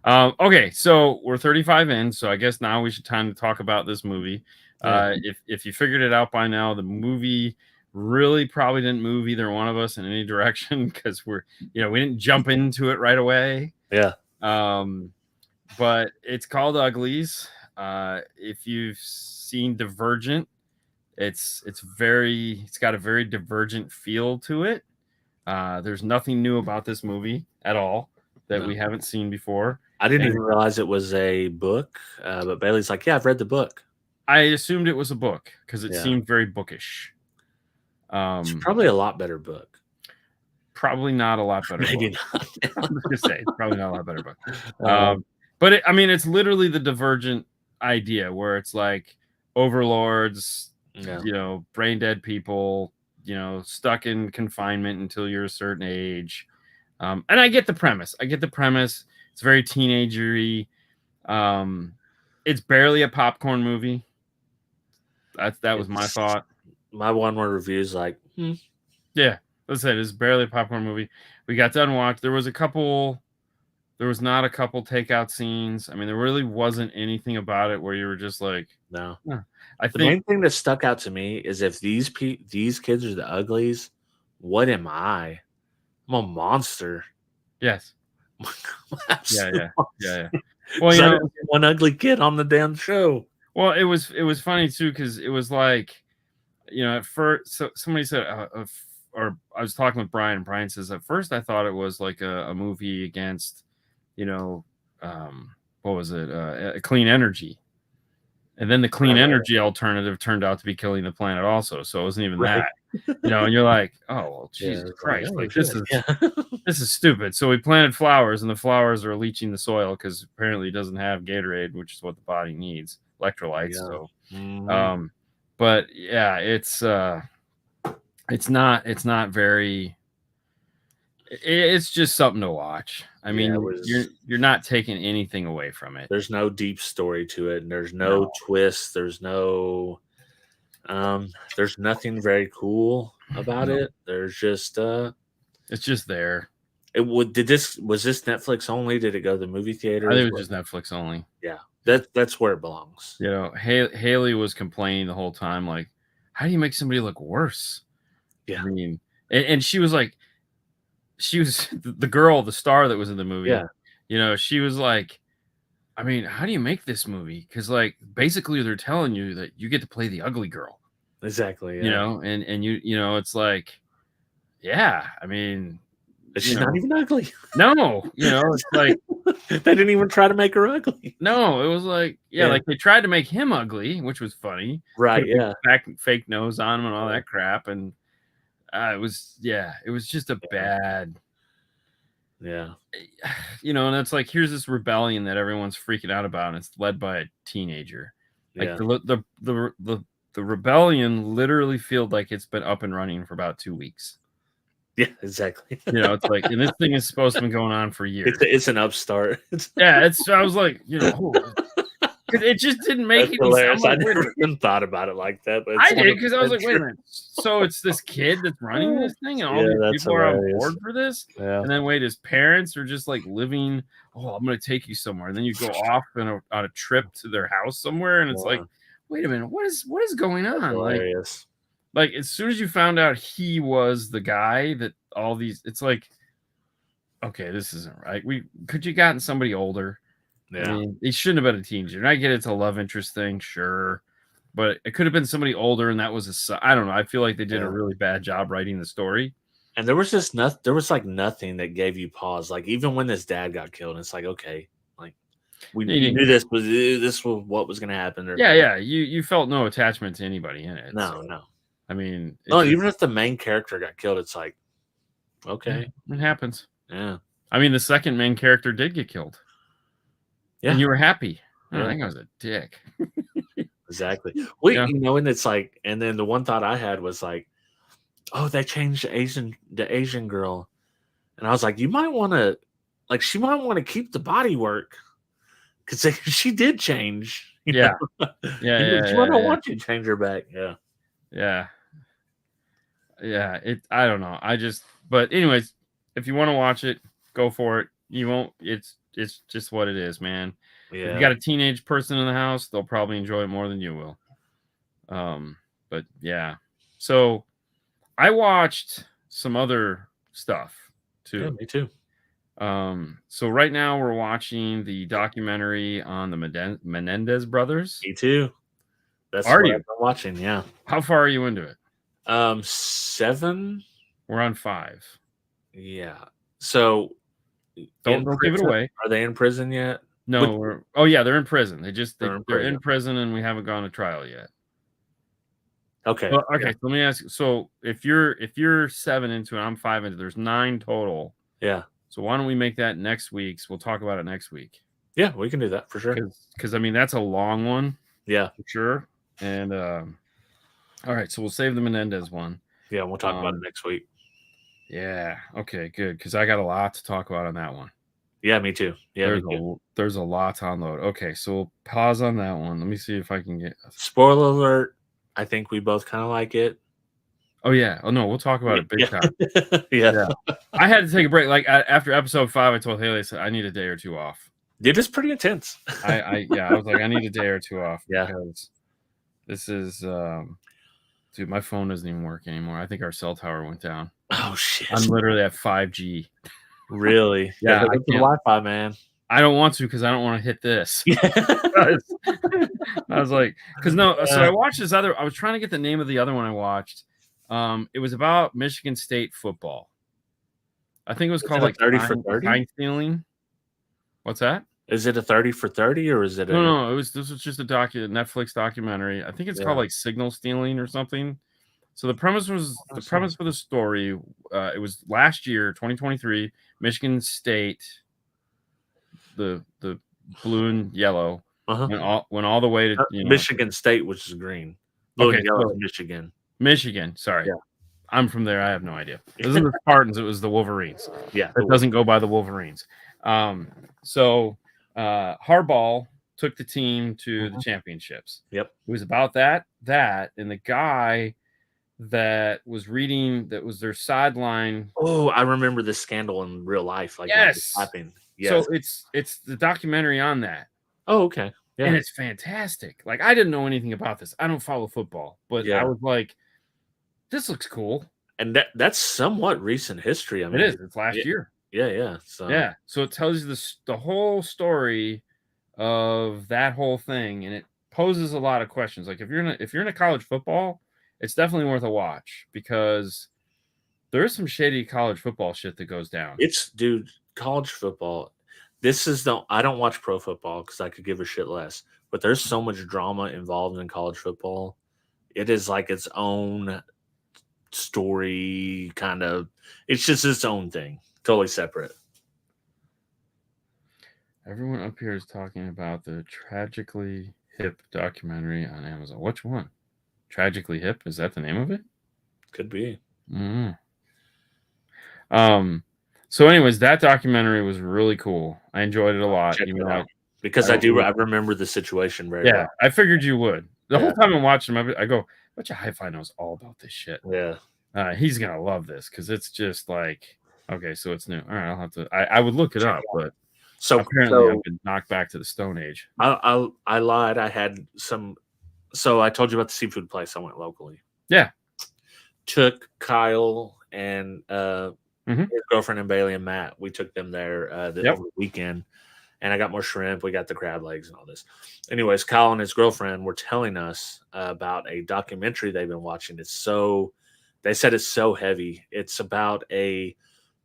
Okay, so we're 35 in, so I guess now we should time to talk about this movie. Yeah. If you figured it out by now, the movie really probably didn't move either one of us in any direction because we didn't jump into it right away. Yeah. But it's called Uglies. If you've seen Divergent, it's got a very Divergent feel to it. There's nothing new about this movie at all that we haven't seen before. I didn't even realize it was a book, but Bailey's like, yeah, I've read the book. I assumed it was a book because it seemed very bookish. It's probably a lot better book. Probably not a lot better. Maybe book. Not. I was gonna say it's probably not a lot better book. But it's literally the Divergent idea where it's like overlords, brain dead people, stuck in confinement until you're a certain age. And I get the premise. It's very teenagery. It's barely a popcorn movie. That was my thought. My one-word review is like, yeah, that's it. It's barely a popcorn movie. We got done watching. There was not a couple takeout scenes. I mean, there really wasn't anything about it where you were just like, no. I think the main thing that stuck out to me is if these kids are the Uglies, what am I? I'm a monster. Yes. Yeah. Well, one ugly kid on the damn show. Well, it was funny too because it was like, at first, so somebody said, or I was talking with Brian, and Brian says, at first I thought it was like a movie against, what was it, clean energy, and then the clean energy alternative turned out to be killing the planet also. So it wasn't even that, and you're like, oh well, Jesus Christ, like this is stupid. So we planted flowers, and the flowers are leaching the soil because apparently it doesn't have Gatorade, which is what the body needs, electrolytes. So, but yeah, it's not very. It's just something to watch. I mean, you're not taking anything away from it. There's no deep story to it, and there's no twist. There's no, there's nothing very cool about it. There's just, it's just there. Was this Netflix only? Did it go to the movie theater? I think it was just Netflix only. Yeah, that's where it belongs. Haley was complaining the whole time, like, how do you make somebody look worse? Yeah, I mean, and she was like, she was the girl, the star that was in the movie. Yeah, she was like, I mean, how do you make this movie? Because like basically they're telling you that you get to play the ugly girl. Exactly. Yeah. And it's like, yeah, I mean, she's not even ugly. No, it's like they didn't even try to make her ugly. No, it was like, like they tried to make him ugly, which was funny. Right. Yeah. Fake nose on him and all that crap. And it was just a bad. Yeah. And it's like, here's this rebellion that everyone's freaking out about, and it's led by a teenager. Like the rebellion literally feels like it's been up and running for about 2 weeks. Yeah, exactly. It's like, and this thing is supposed to be going on for years. It's an upstart. I was like, it just didn't make any sense. I never even thought about it like that, but I did, because I was like, wait a minute. So it's this kid that's running this thing, and all these people are on board for this. Yeah. And then his parents are just like living. Oh, I'm going to take you somewhere. And then you go off on a trip to their house somewhere, and it's like, wait a minute, what is going on? Like as soon as you found out he was the guy that all these, it's like, okay, this isn't right. Could you gotten somebody older? I mean, he shouldn't have been a teenager. And I get it's a love interest thing, sure. But it could have been somebody older, and that was I don't know. I feel like they did a really bad job writing the story. And there was just nothing. There was like nothing that gave you pause. Like even when this dad got killed, it's like okay, like we knew this was what was going to happen. Or, yeah. You felt no attachment to anybody in it. No. I mean, even if the main character got killed, it's like okay, it happens. Yeah. I mean, the second main character did get killed. Yeah. And you were happy. I think I was a dick. Exactly. Well, and it's like, and then the one thought I had was like, oh, they changed the Asian girl. And I was like, you might want to, like, she might want to keep the body work because she did change. Yeah. She might not want you to change her back. Yeah. I don't know. But anyways, if you want to watch it, go for it. You won't, it's just what it is, man. Yeah. If you got a teenage person in the house, they'll probably enjoy it more than you will. But yeah. So I watched some other stuff too. Yeah, me too. So right now we're watching the documentary on the Menendez brothers. Me too. That's what I've been watching. Yeah. How far are you into it? 7. We're on 5. Yeah. So don't give it away. Are they in prison yet? No. They're in prison. They're in prison, and we haven't gone to trial yet. Okay. Well, okay. So let me ask you. So if you're 7 into it, I'm 5 into it. There's 9 total. Yeah. So why don't we make that next week's? We'll talk about it next week. Yeah, we can do that for sure. Because I mean that's a long one. Yeah, for sure. And all right, so we'll save the Menendez one. Yeah, we'll talk about it next week. Yeah. Okay. Good. Because I got a lot to talk about on that one. Yeah, me too. Yeah, there's a lot to unload. Okay, so we'll pause on that one. Let me see if I can get. Spoiler alert! I think we both kind of like it. Oh yeah. Oh no, we'll talk about it big time. Yeah. I had to take a break. Like after episode 5, I told Haley, I said I need a day or 2 off. It is pretty intense. I was like, I need a day or 2 off. Yeah. Because this is dude, my phone doesn't even work anymore. I think our cell tower went down. Oh shit. I'm literally at 5G. Really? Yeah. I can't. Wi-Fi, man. I don't want to because I don't want to hit this. I was like, because so I watched this other. I was trying to get the name of the other one I watched. It was about Michigan State football. I think it was called like 30 for 30. Time stealing. What's that? Is it a 30 for 30 or is it? No. This was just a Netflix documentary. I think it's called like signal stealing or something. So the premise for the story. It was last year, 2023, Michigan State. The blue and yellow went all the way to Michigan State, which is green. Blue and yellow is Michigan. Michigan, sorry. Yeah. I'm from there. I have no idea. It wasn't the Spartans. It was the Wolverines. Yeah. It doesn't go by the Wolverines. So Harbaugh took the team to the championships. Yep. It was about that, and the guy that was reading, that was their sideline. Oh, I remember this scandal in real life. Like yes. Yes. So it's the documentary on that. Oh, okay. Yeah. And it's fantastic. Like, I didn't know anything about this. I don't follow football, but I was like, this looks cool. And that's somewhat recent history. I mean, it is. It's last year. Yeah. So it tells you the whole story of that whole thing, and it poses a lot of questions. Like if you're in a college football, it's definitely worth a watch because there is some shady college football shit that goes down. Dude, college football. I don't watch pro football because I could give a shit less. But there's so much drama involved in college football. It is like its own story, kind of. It's just its own thing, totally separate. Everyone up here is talking about the Tragically Hip documentary on Amazon. Which one? Tragically Hip? Is that the name of it? Could be. Mm-hmm. So anyways, that documentary was really cool. I enjoyed it a lot. Because I remember the situation very well. I figured you would. The whole time I'm watching him, I go, I bet you Hi-Fi knows all about this shit. Yeah. He's going to love this because it's just like, okay, so it's new. All right, I'll have to, I would look it up, but apparently I've been knocked back to the Stone Age. I lied. I had some, so I told you about the seafood place I went locally. Yeah. Took Kyle and his girlfriend and Bailey and Matt. We took them there over the weekend. and I got more shrimp. We got the crab legs and all this. Anyways, Kyle and his girlfriend were telling us about a documentary they've been watching. They said it's so heavy. It's about a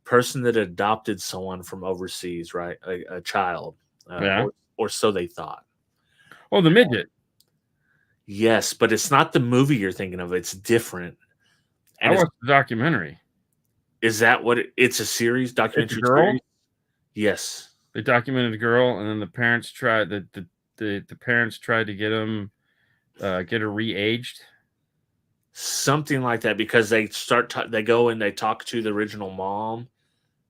person that adopted someone from overseas, right? A child, or so they thought. Oh, the midget. Yes, but it's not the movie you're thinking of. It's different. And I watched the documentary. Is that what it's a series? Documentary series? Yes. They documented a girl, and then the parents tried the parents tried to get her re-aged. Something like that, because they they go and they talk to the original mom,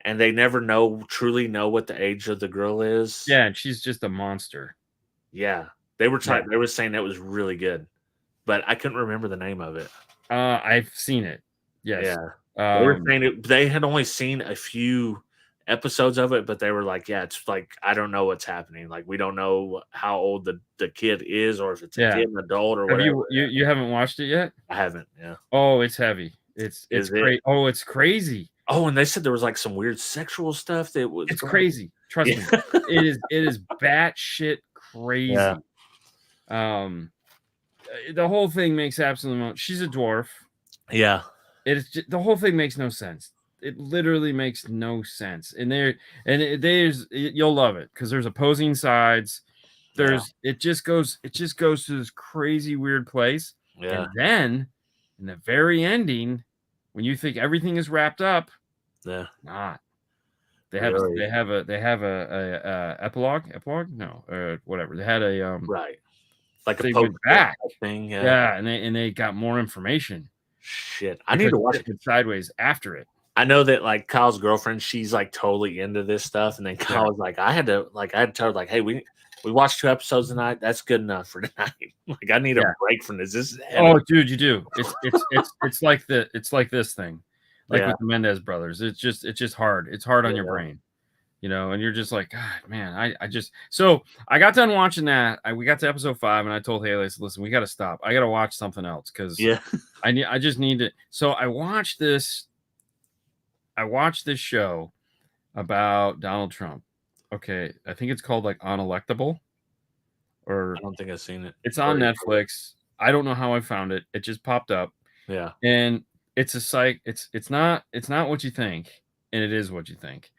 and they never truly know what the age of the girl is. Yeah, and she's just a monster. Yeah. They were saying that was really good, but I couldn't remember the name of it. I've seen it. Yes. Yeah. They were saying they had only seen a few episodes of it, but they were like, yeah, it's like, I don't know what's happening. Like, we don't know how old the kid is, or if it's a kid, an adult, or whatever. You haven't watched it yet? I haven't. Yeah. Oh, it's heavy. It's great. Oh, it's crazy. Oh, and they said there was like some weird sexual stuff that was. It's crazy. Trust me. It is batshit crazy. Yeah. The whole thing makes absolutely no. She's a dwarf. Yeah. The whole thing makes no sense. It literally makes no sense. And you'll love it, because there's opposing sides. It just goes to this crazy weird place. Yeah. And then in the very ending, when you think everything is wrapped up, not. They have a epilogue, no, or whatever. They had a right, like a post back thing. Yeah, and they got more information. Shit, I need to watch it sideways after it. I know that, like, Kyle's girlfriend, she's like totally into this stuff, and then Kyle was like, I had to tell her, like, hey, we watched 2 episodes tonight. That's good enough for tonight. Like, I need a break from this. This is heavy. Oh, dude, you do. It's like this thing, like with the Mendez brothers. It's just hard. It's hard on your brain, and you're just like, God, man, so I got done watching that. We got to episode 5, and I told Haley, I said, listen, we got to stop. I got to watch something else, because I just need to. So I watched this show about Donald Trump. Okay, I think it's called like Unelectable, or I don't think I've seen it. It's on Netflix. I don't know how I found it. It just popped up. Yeah. And it's it's not what you think, and it is what you think.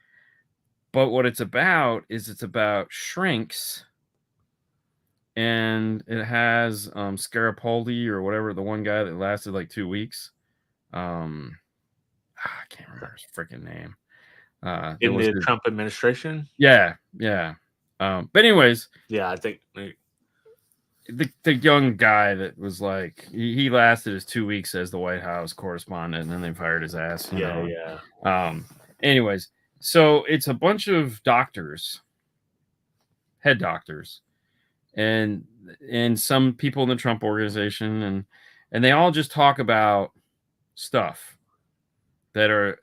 But what it's about is it's about shrinks, and it has Scarapoldi, or whatever, the one guy that lasted like 2 weeks. I can't remember his freaking name. In the Trump administration? Yeah. But anyways, I think the young guy that was like, he lasted his 2 weeks as the White House correspondent, and then they fired his ass. Anyways, so it's a bunch of doctors, head doctors, and some people in the Trump organization, and they all just talk about stuff that are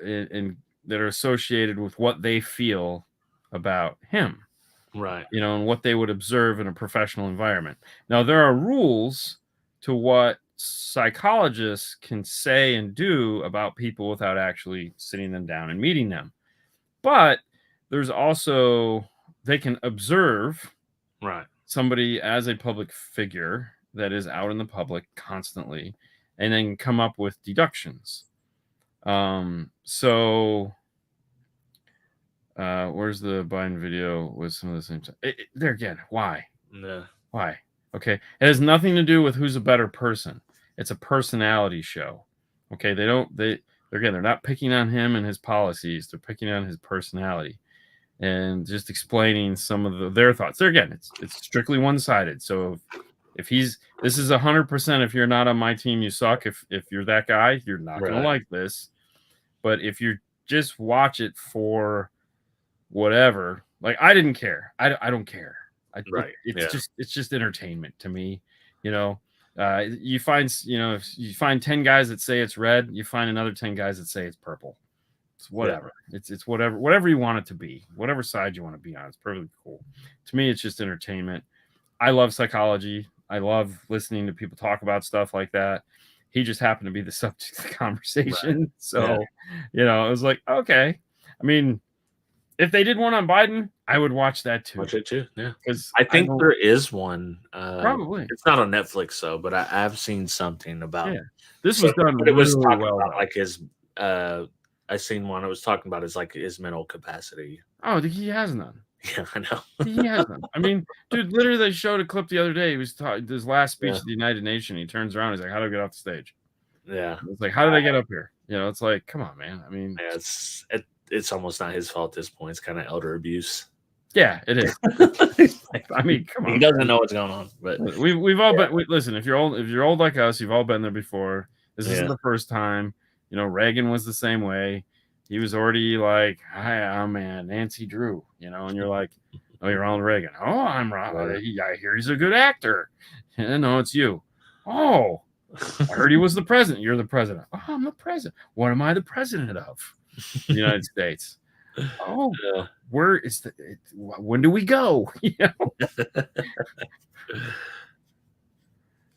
associated with what they feel about him, right? And what they would observe in a professional environment. Now, there are rules to what psychologists can say and do about people without actually sitting them down and meeting them, but there's also, they can observe somebody as a public figure that is out in the public constantly, and then come up with deductions. So where's the Biden video with some of the same stuff? There again, why? Why? Okay, it has nothing to do with who's a better person. It's a personality show. Okay, they're not picking on him and his policies. They're picking on his personality, and just explaining some of their thoughts. There again, it's strictly one-sided. So if this is 100%, if you're not on my team, you suck. If you're that guy, you're not gonna like this. But if you just watch it for whatever, like, I didn't care. I don't care. It's just entertainment to me. You find if you find 10 guys that say it's red, you find another 10 guys that say it's purple. It's whatever. It's whatever you want it to be, whatever side you want to be on. It's perfectly cool. To me, it's just entertainment. I love psychology. I love listening to people talk about stuff like that. He just happened to be the subject of the conversation. So, it was like, okay. I mean, If they did one on Biden, I would watch that too. Watch it too. Yeah, because I think there is one. Probably. It's not on Netflix though, but I've seen something about. Yeah, this was done But it was really talking well. about Though. like his. I seen one. It was talking about his mental capacity. Oh, he has none. Yeah, I know. He has none. I mean, dude, literally, they showed a clip the other day. He was his last speech Yeah. at the United Nations. He turns around. He's like, "How do I get off the stage?" Yeah, it's like, "How did I get up here?" You know, it's like, come on, man. I mean, yeah, it's almost not his fault at this point. It's kind of elder abuse. Yeah, it is. I mean, come on. He doesn't know what's going on. But we've all been. Listen, if you're old like us, you've all been there before. This isn't the first time. You know, Reagan was the same way. He was already like, "Hi, I'm Nancy Drew," you know, and you're like, "Oh, you're Ronald Reagan." "Oh, I'm Ronald. I hear he's a good actor." "No, it's you." "Oh, I heard he was the president." "You're the president." "Oh, I'm the president." "What am I the president of?" "The United States." "Oh, where is when do we go?" You know?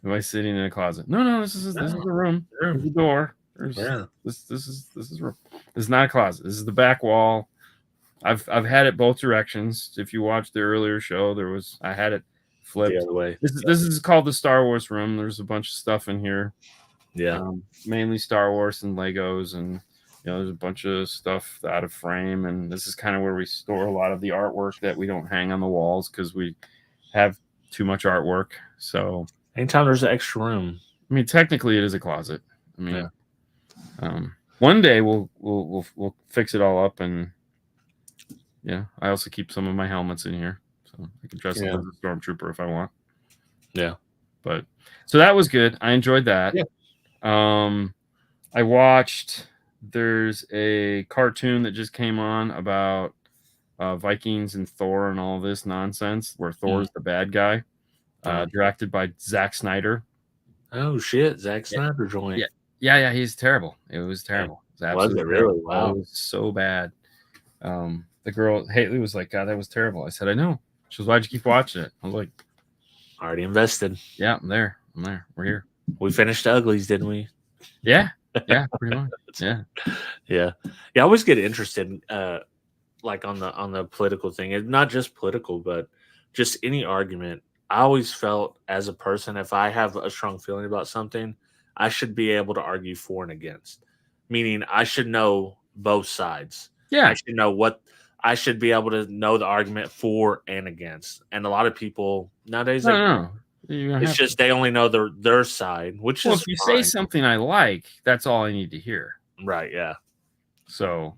Am I sitting in a closet? No, this is the room. There's the door. This is room. This is not a closet. This is the back wall. I've had it both directions. If you watched the earlier show, I had it flipped the other way. This is called the Star Wars room. There's a bunch of stuff in here. Yeah, mainly Star Wars and Legos, and there's a bunch of stuff out of frame. And this is kind of where we store a lot of the artwork that we don't hang on the walls because we have too much artwork. So anytime there's an extra room, I mean, technically it is a closet. I mean, one day we'll fix it all up, and I also keep some of my helmets in here, so I can dress up as a stormtrooper if I want. Yeah, but so that was good. I enjoyed that. Yeah. I watched. There's a cartoon that just came on about Vikings and Thor and all this nonsense, where Thor's the bad guy. Directed by Zack Snyder. Oh shit, Zack Snyder joint. Yeah, he's terrible. It was terrible. It was absolutely really? Wow. It was so bad. The girl Haley was like, "God, that was terrible." I said, "I know." She was, "Why'd you keep watching it?" I was like, "Already invested." Yeah, I'm there. We're here. We finished the Uglies, didn't we? Yeah, pretty much. Yeah. I always get interested, like on the political thing, and not just political, but just any argument. I always felt as a person, if I have a strong feeling about something, I should be able to argue for and against. Meaning, I should know both sides. Yeah, I should know I should be able to know the argument for and against. And a lot of people nowadays, it's just they only know their side, which is if you say something I like, that's all I need to hear. Right? Yeah. So.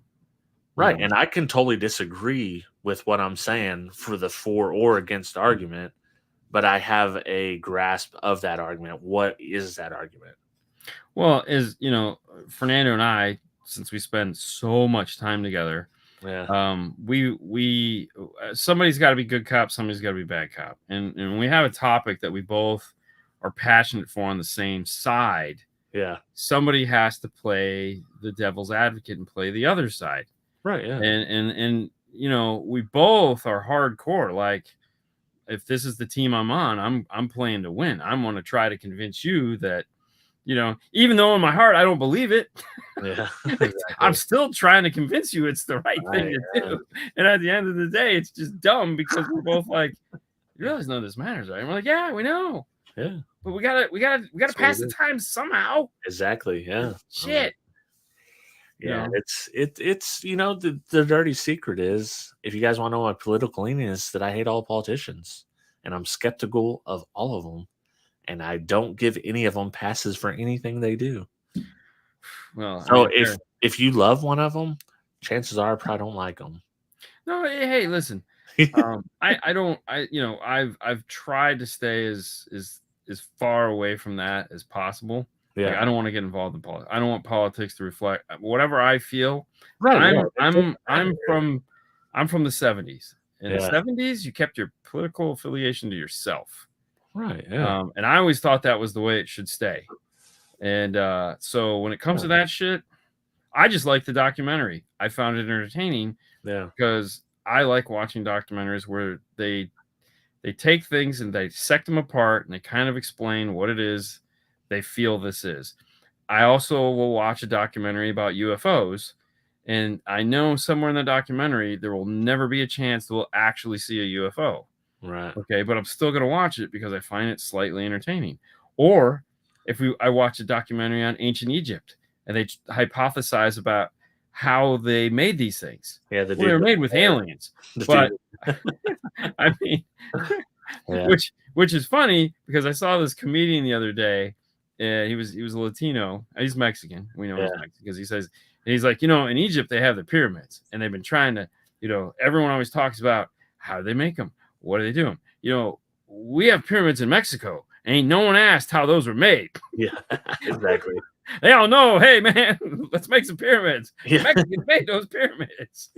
Right, and I can totally disagree with what I'm saying for the for or against argument, but I have a grasp of that argument. What is that argument? Well, Fernando and I, since we spend so much time together, we somebody's got to be good cop, somebody's got to be bad cop, and we have a topic that we both are passionate for on the same side. Yeah, somebody has to play the devil's advocate and play the other side. Right. Yeah. And we both are hardcore. Like, if this is the team I'm on, I'm playing to win. I'm going to try to convince you that, even though in my heart I don't believe it, exactly. I'm still trying to convince you it's the right thing to do. And at the end of the day, it's just dumb because we're both like, "You realize none of this matters, right?" And we're like, "Yeah, we know. Yeah, but we gotta pass the time somehow." Exactly. Yeah. Shit. Yeah, it's the dirty secret is, if you guys want to know my political leaning, is that I hate all politicians, and I'm skeptical of all of them, and I don't give any of them passes for anything they do. Well, so if you love one of them, chances are I probably don't like them. No, hey, listen, I've tried to stay as far away from that as possible. Yeah, like, I don't want to get involved in politics. I don't want politics to reflect whatever I feel. Right. I'm from the 70s. In the 70s, you kept your political affiliation to yourself. Right. Yeah. And I always thought that was the way it should stay. And so when it comes to that shit, I just like the documentary. I found it entertaining. Yeah. Because I like watching documentaries where they take things and they dissect them apart and they kind of explain what it is they feel this is. I also will watch a documentary about UFOs, And I know somewhere in the documentary there will never be a chance that we'll actually see a UFO. Right. Okay, but I'm still gonna watch it because I find it slightly entertaining. Or if I watch a documentary on ancient Egypt and they hypothesize about how they made these things. Yeah, the Well, they dude were with made with the hair. aliens, The but dude. I mean, Yeah. which is funny because I saw this comedian the other day. And he was a Latino. He's Mexican. We know he's Yeah. Mexican because he says, and he's like, in Egypt they have the pyramids, and they've been trying to, everyone always talks about how do they make them, what are they doing? We have pyramids in Mexico. Ain't no one asked how those were made. Yeah, exactly. They all know, hey man, let's make some pyramids. Yeah. Mexicans made those pyramids.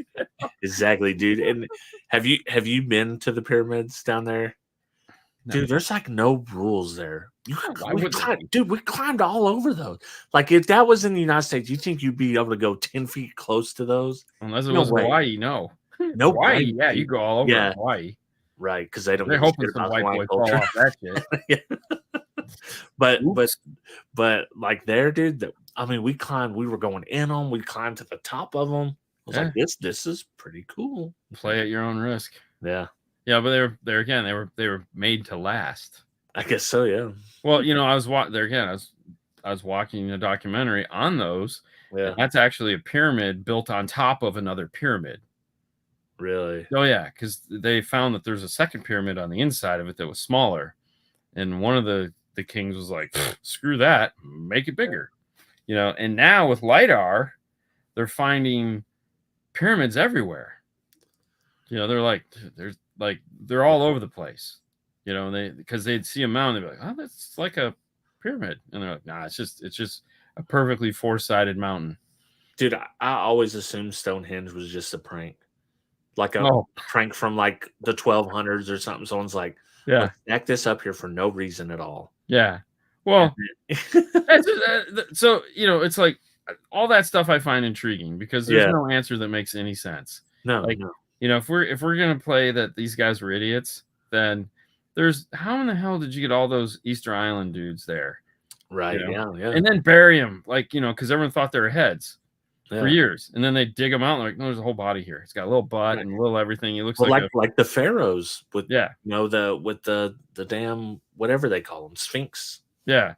Exactly, dude. And have you been to the pyramids down there? No. Dude, there's like no rules there. Why would they? Dude, we climbed all over those. Like if that was in the United States, you think you'd be able to go 10 feet close to those? Unless it No was way. Hawaii, no. No Hawaii, way, yeah, dude. you go all over Yeah. Hawaii. Right, because they don't They're give a hoping shit some about white Hawaiian boy fall culture. off that shit. Yeah. But like there, dude, I mean, we were going in them, we climbed to the top of them. I was like, this is pretty cool. Play at your own risk. Yeah. Yeah, but they were made to last. I guess so, yeah. Well, I was watching a documentary on those. Yeah. And that's actually a pyramid built on top of another pyramid. Really? Oh yeah, because they found that there's a second pyramid on the inside of it that was smaller, and one of the kings was like, "Screw that, make it bigger," And now with LiDAR, they're finding pyramids everywhere. They're all over the place. Because they'd see a mountain, they'd be like, "Oh, that's like a pyramid," and they're like, "Nah, it's just a perfectly four-sided mountain." Dude, I always assumed Stonehenge was just a prank. Like a prank from like the 1200s or something. Someone's like, let's stack this up here for no reason at all. Yeah. Well, so it's like all that stuff I find intriguing because there's no answer that makes any sense. No. If we're gonna play that these guys were idiots, then there's how in the hell did you get all those Easter Island dudes there? Right. Yeah. And then bury them because everyone thought they were heads. For years, and then they dig them out and like, no, there's a whole body here. It's got a little butt and a little everything. It looks like the pharaohs with the the damn whatever they call them, Sphinx. Yeah,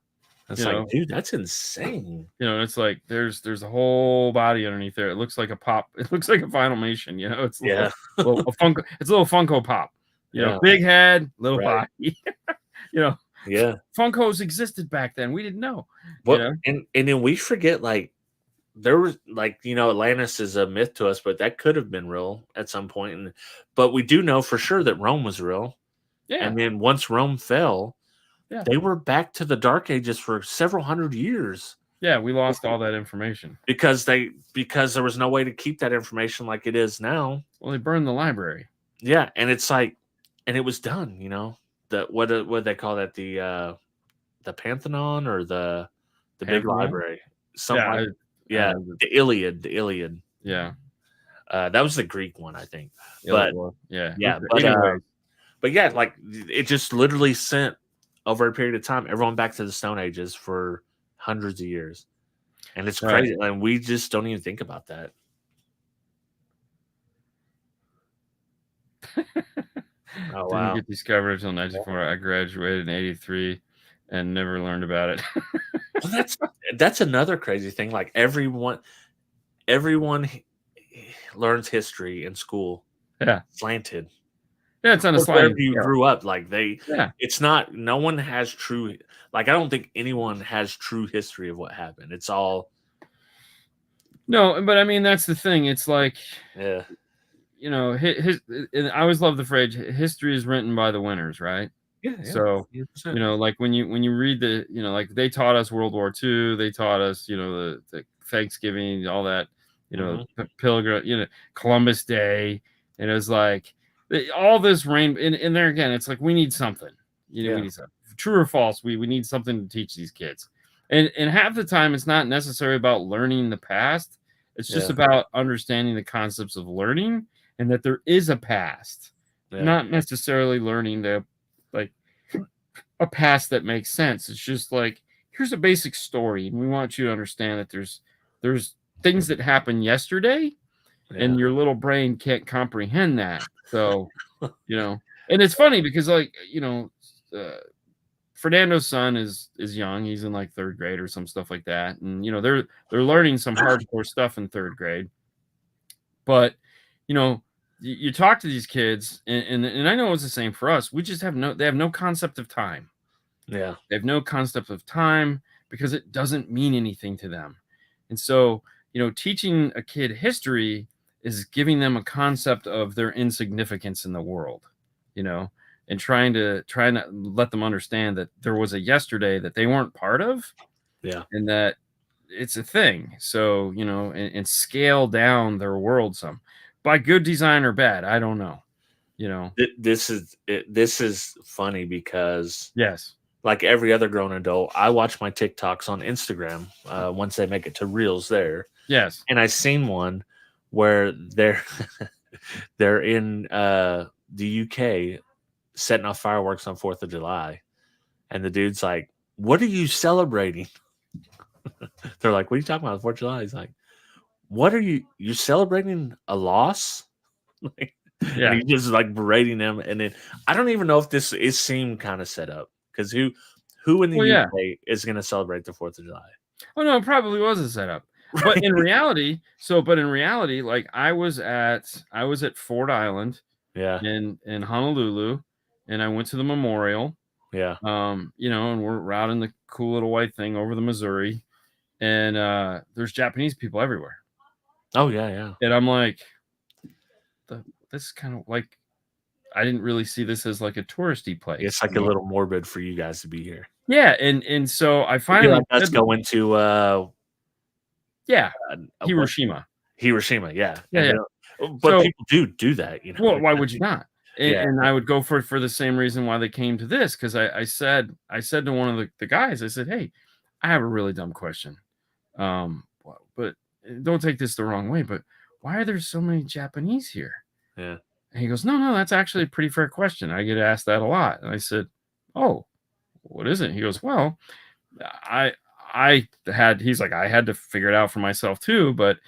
it's like, dude, that's insane. It's like there's a whole body underneath there. It looks like a pop. It looks like a Filmation. It's a little Funko. It's a little Funko Pop. Big head, little body. Funkos existed back then. We didn't know. And then we forget there was Atlantis is a myth to us, but that could have been real at some point. But we do know for sure that Rome was real. Yeah. And then once Rome fell, they were back to the Dark Ages for several hundred years. Yeah, we lost all that information. Because there was no way to keep that information like it is now. Well, they burned the library. Yeah, and it's like, and it was done, what do they call that? The Pantheon or the big library. Something the Iliad. Yeah. That was the Greek one, I think. But it just literally sent over a period of time everyone back to the Stone Ages for hundreds of years. And it's crazy. And we just don't even think about that. Oh, wow. Didn't get discovered until 1994. I graduated in 83 and never learned about it. Well, that's another crazy thing. Like everyone learns history in school. Yeah. Slanted. Yeah, it's on a slide. You grew up it's not, no one has true, I don't think anyone has true history of what happened. It's all. No, but I mean, that's the thing. It's like, yeah. I always love the phrase, history is written by the winners, right? Yeah. So, 100%. Like when you read they taught us World War II, they taught us, the Thanksgiving, all that, Pilgrim, Columbus Day. And it was like all this rain. And there again, it's like, we need something, we need something. True or false, we need something to teach these kids. And half the time it's not necessarily about learning the past. It's just about understanding the concepts of learning and that there is a past, not necessarily learning a past that makes sense. It's just like, here's a basic story, and we want you to understand that there's things that happened yesterday, and Yeah. your little brain can't comprehend that. So, and it's funny because like, Fernando's son is young. He's in like 3rd grade or some stuff like that. And they're learning some hardcore stuff in 3rd grade. But you talk to these kids, and I know it's the same for us. We just they have no concept of time. Yeah. They have no concept of time because it doesn't mean anything to them. And so, teaching a kid history is giving them a concept of their insignificance in the world, and trying to let them understand that there was a yesterday that they weren't part of. Yeah. And that it's a thing. So, and scale down their world some by good design or bad. I don't know. This is funny because Yes. like every other grown adult, I watch my TikToks on Instagram once they make it to Reels there. Yes. And I seen one where they're they're in the UK setting off fireworks on 4th of July. And the dude's like, "What are you celebrating?" They're like, "What are you talking about? 4th of July?" He's like, "What are you're celebrating a loss?" Like, Yeah. and he's just like berating them. And then I don't even know if this is seemed kind of set up because who in the UK is going to celebrate the 4th of July? Oh no, it probably was a setup. But in reality, like I was at Ford Island, Yeah, in Honolulu, and I went to the memorial. yeah. And we're routing the cool little white thing over the Missouri, and there's Japanese people everywhere. Oh yeah, yeah. And I'm like, this is kind of like, I didn't really see this as like a touristy place. It's like a little morbid for you guys to be here. Yeah, and so I finally let's go into Hiroshima. Hiroshima, yeah. Yeah. But so, people do that, Well, why would you not? And I would go for the same reason why they came to this, because I said to one of the guys, I said, "Hey, I have a really dumb question, but don't take this the wrong way, but why are there so many Japanese here?" Yeah. And he goes, "No, that's actually a pretty fair question. I get asked that a lot." And I said, "Oh, what is it?" He goes, "Well, he's like, I had to figure it out for myself too, but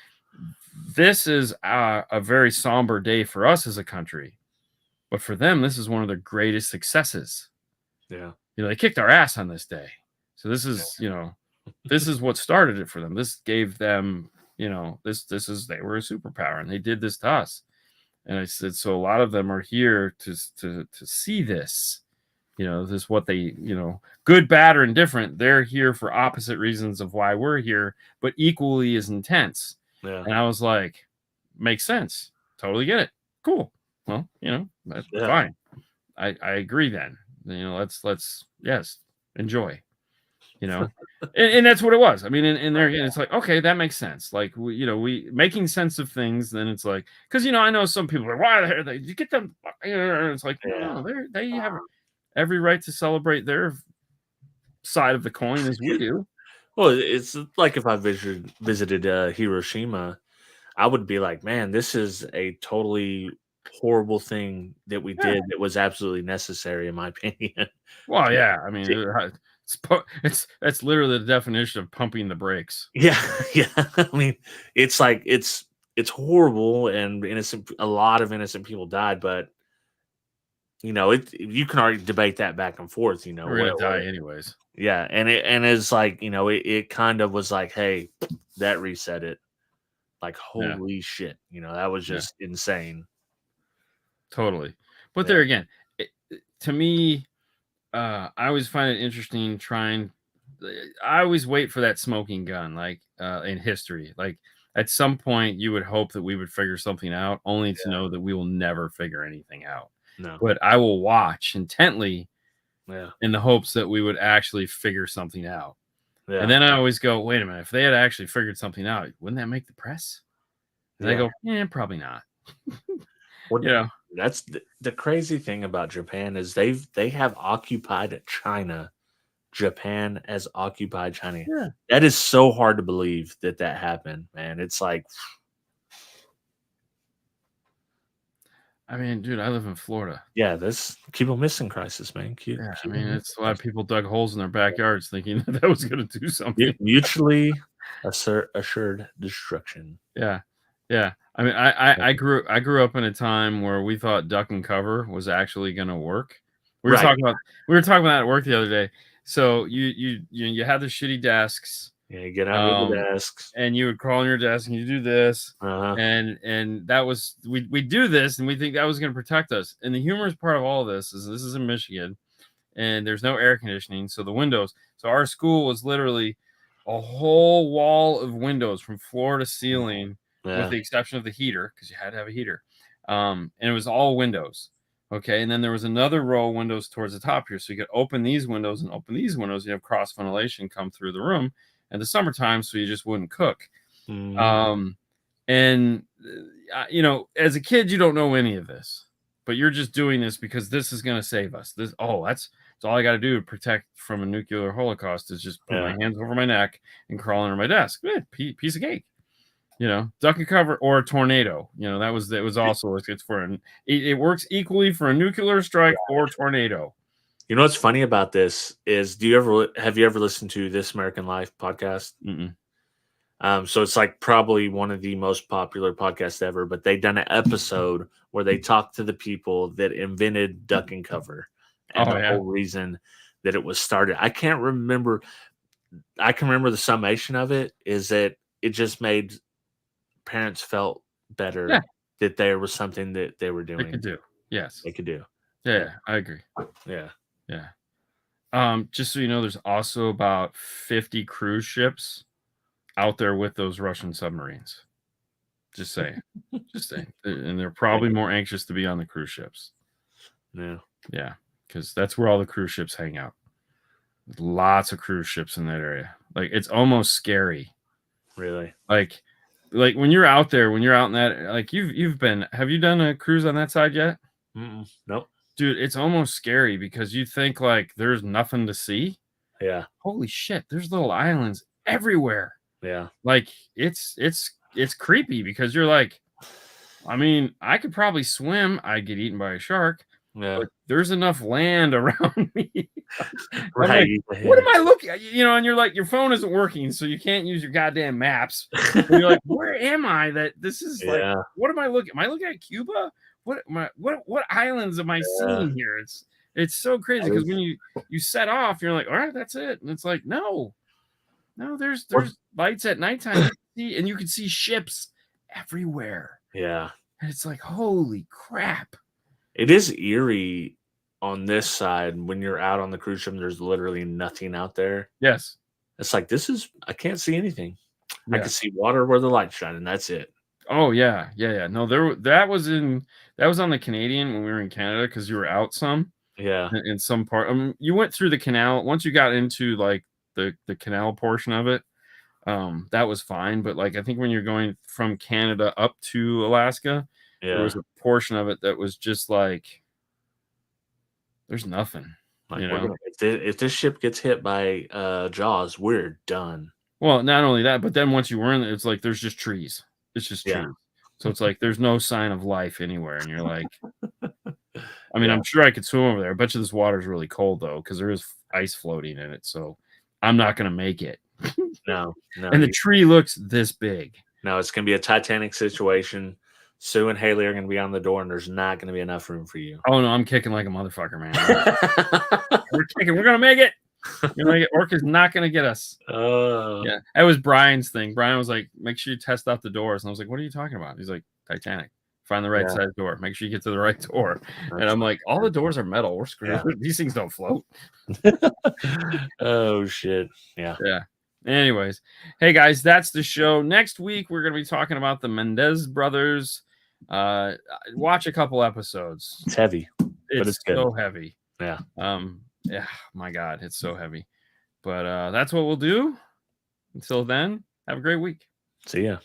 this is a very somber day for us as a country. But for them, this is one of their greatest successes." Yeah. They kicked our ass on this day. So this is, this is what started it for them. This gave them, they were a superpower, and they did this to us. And I said, so a lot of them are here to see this, this is what they, good, bad, or indifferent. They're here for opposite reasons of why we're here, but equally as intense. Yeah. And I was like, makes sense. Totally get it. Cool. Well, that's fine. I agree then. Let's yes, enjoy. And that's what it was. I mean, in there again, it's like, okay, that makes sense. Like we making sense of things. Then it's like, because I know some people are like, why are they? You get them. It's like, no, they have every right to celebrate their side of the coin as we do. Well, it's like if I visited Hiroshima, I would be like, man, this is a totally horrible thing that we did that was absolutely necessary, in my opinion. Well, yeah, I mean, that's literally the definition of pumping the brakes. Yeah, yeah. I mean, it's like it's horrible, and a lot of innocent people died, but you can already debate that back and forth. We're gonna die anyways. Yeah, and it's like it kind of was like, hey, that reset it. Like, holy shit, that was just insane. Totally. But there again, to me, I always find it interesting I always wait for that smoking gun, like in history. Like at some point you would hope that we would figure something out, only to know that we will never figure anything out. No. But I will watch intently in the hopes that we would actually figure something out. Yeah. And then I always go, wait a minute, if they had actually figured something out, wouldn't that make the press? And I go, probably not. Well, that's the crazy thing about Japan is they have occupied China. Japan has occupied China. Yeah. That is so hard to believe that happened, man. It's like, I mean, dude, I live in Florida. Yeah, this keep a missing crisis, man. I mean, it's a lot of people dug holes in their backyards thinking that was going to do something. Mutually Assured destruction. Yeah. Yeah. I mean, I grew up in a time where we thought duck and cover was actually going to work. We were Right. talking about that at work the other day. So you had the shitty desks. Yeah, you get under the desks. And you would crawl on your desk and you do this. And that was we do this and we think that was going to protect us. And the humorous part of all of this is in Michigan and there's no air conditioning. So the windows. So our school was literally a whole wall of windows from floor to ceiling, with the exception of the heater, because you had to have a heater. And it was all windows. Okay. And then there was another row of windows towards the top here. So you could open these windows and open these windows. You have cross ventilation come through the room in the summertime, so you just wouldn't cook. And you know, as a kid, you don't know any of this, but you're just doing this because this is going to save us. That's all I got to do to protect from a nuclear holocaust is just put my hands over my neck and crawl under my desk. Piece of cake. You know, duck and cover or a tornado. You know, that was also it's for it works equally for a nuclear strike or tornado. You know what's funny about this is, have you ever listened to This American Life podcast? So it's like probably one of the most popular podcasts ever, but they've done an episode where they talk to the people that invented duck and cover and the whole reason that it was started. I can remember the summation of it is that it just made parents felt better that there was something that they were doing. They could do. Yes. They could do. Yeah, I agree. Yeah. Yeah. Just so you know, there's also about 50 cruise ships out there with those Russian submarines. Just saying. Just saying. And they're probably more anxious to be on the cruise ships. Yeah. Yeah. Because that's where all the cruise ships hang out. Lots of cruise ships in that area. Like, it's almost scary. Really? Like when you're out there, when you're out in that, like have you done a cruise on that side yet? Nope. Dude, it's almost scary because you think like there's nothing to see. Yeah. Holy shit, there's little islands everywhere. Yeah. Like it's creepy because you're like, I mean, I could probably swim. I'd get eaten by a shark. Yeah. But there's enough land around me. Right. Like, what am I looking at? You know, and you're like, your phone isn't working, so you can't use your goddamn maps. And you're like, where am I? That this is like, what am I looking? Am I looking at Cuba? What islands am I seeing here? It's so crazy because when you set off, you're like, all right, that's it. And it's like, no, there's lights at nighttime, and you can see ships everywhere. Yeah. And it's like, holy crap. It is eerie on this side when you're out on the cruise ship and there's literally nothing out there. Yes. It's like, I can't see anything. Yeah. I can see water where the light's shining. That's it. Oh yeah. No, that was on the Canadian when we were in Canada because you were out some. Yeah. In some part. You went through the canal. Once you got into like the canal portion of it, that was fine. But like I think when you're going from Canada up to Alaska, there was a portion of it that was just like there's nothing. Like, you know, if this ship gets hit by Jaws, we're done. Well, not only that, but then once you were in it, it's like there's just trees. It's just trees. So it's like there's no sign of life anywhere, and you're like, I mean, I'm sure I could swim over there. I bet you this water's really cold though, because there is ice floating in it. So I'm not gonna make it. No. And the tree looks this big. No, it's gonna be a Titanic situation. Sue and Haley are going to be on the door, and there's not going to be enough room for you. Oh, no, I'm kicking like a motherfucker, man. We're kicking. We're going to make it. Orca's not going to get us. Yeah, that was Brian's thing. Brian was like, make sure you test out the doors. And I was like, what are you talking about? He's like, Titanic. Find the right size door. Make sure you get to the right door. And I'm like, all the doors are metal. We're screwed. Yeah. These things don't float. Oh, shit. Yeah. Anyways, hey, guys, that's the show. Next week, we're going to be talking about the Mendez brothers. Watch a couple episodes. It's heavy, but it's so heavy. Yeah. My God, it's so heavy. But that's what we'll do. Until then, have a great week. See ya.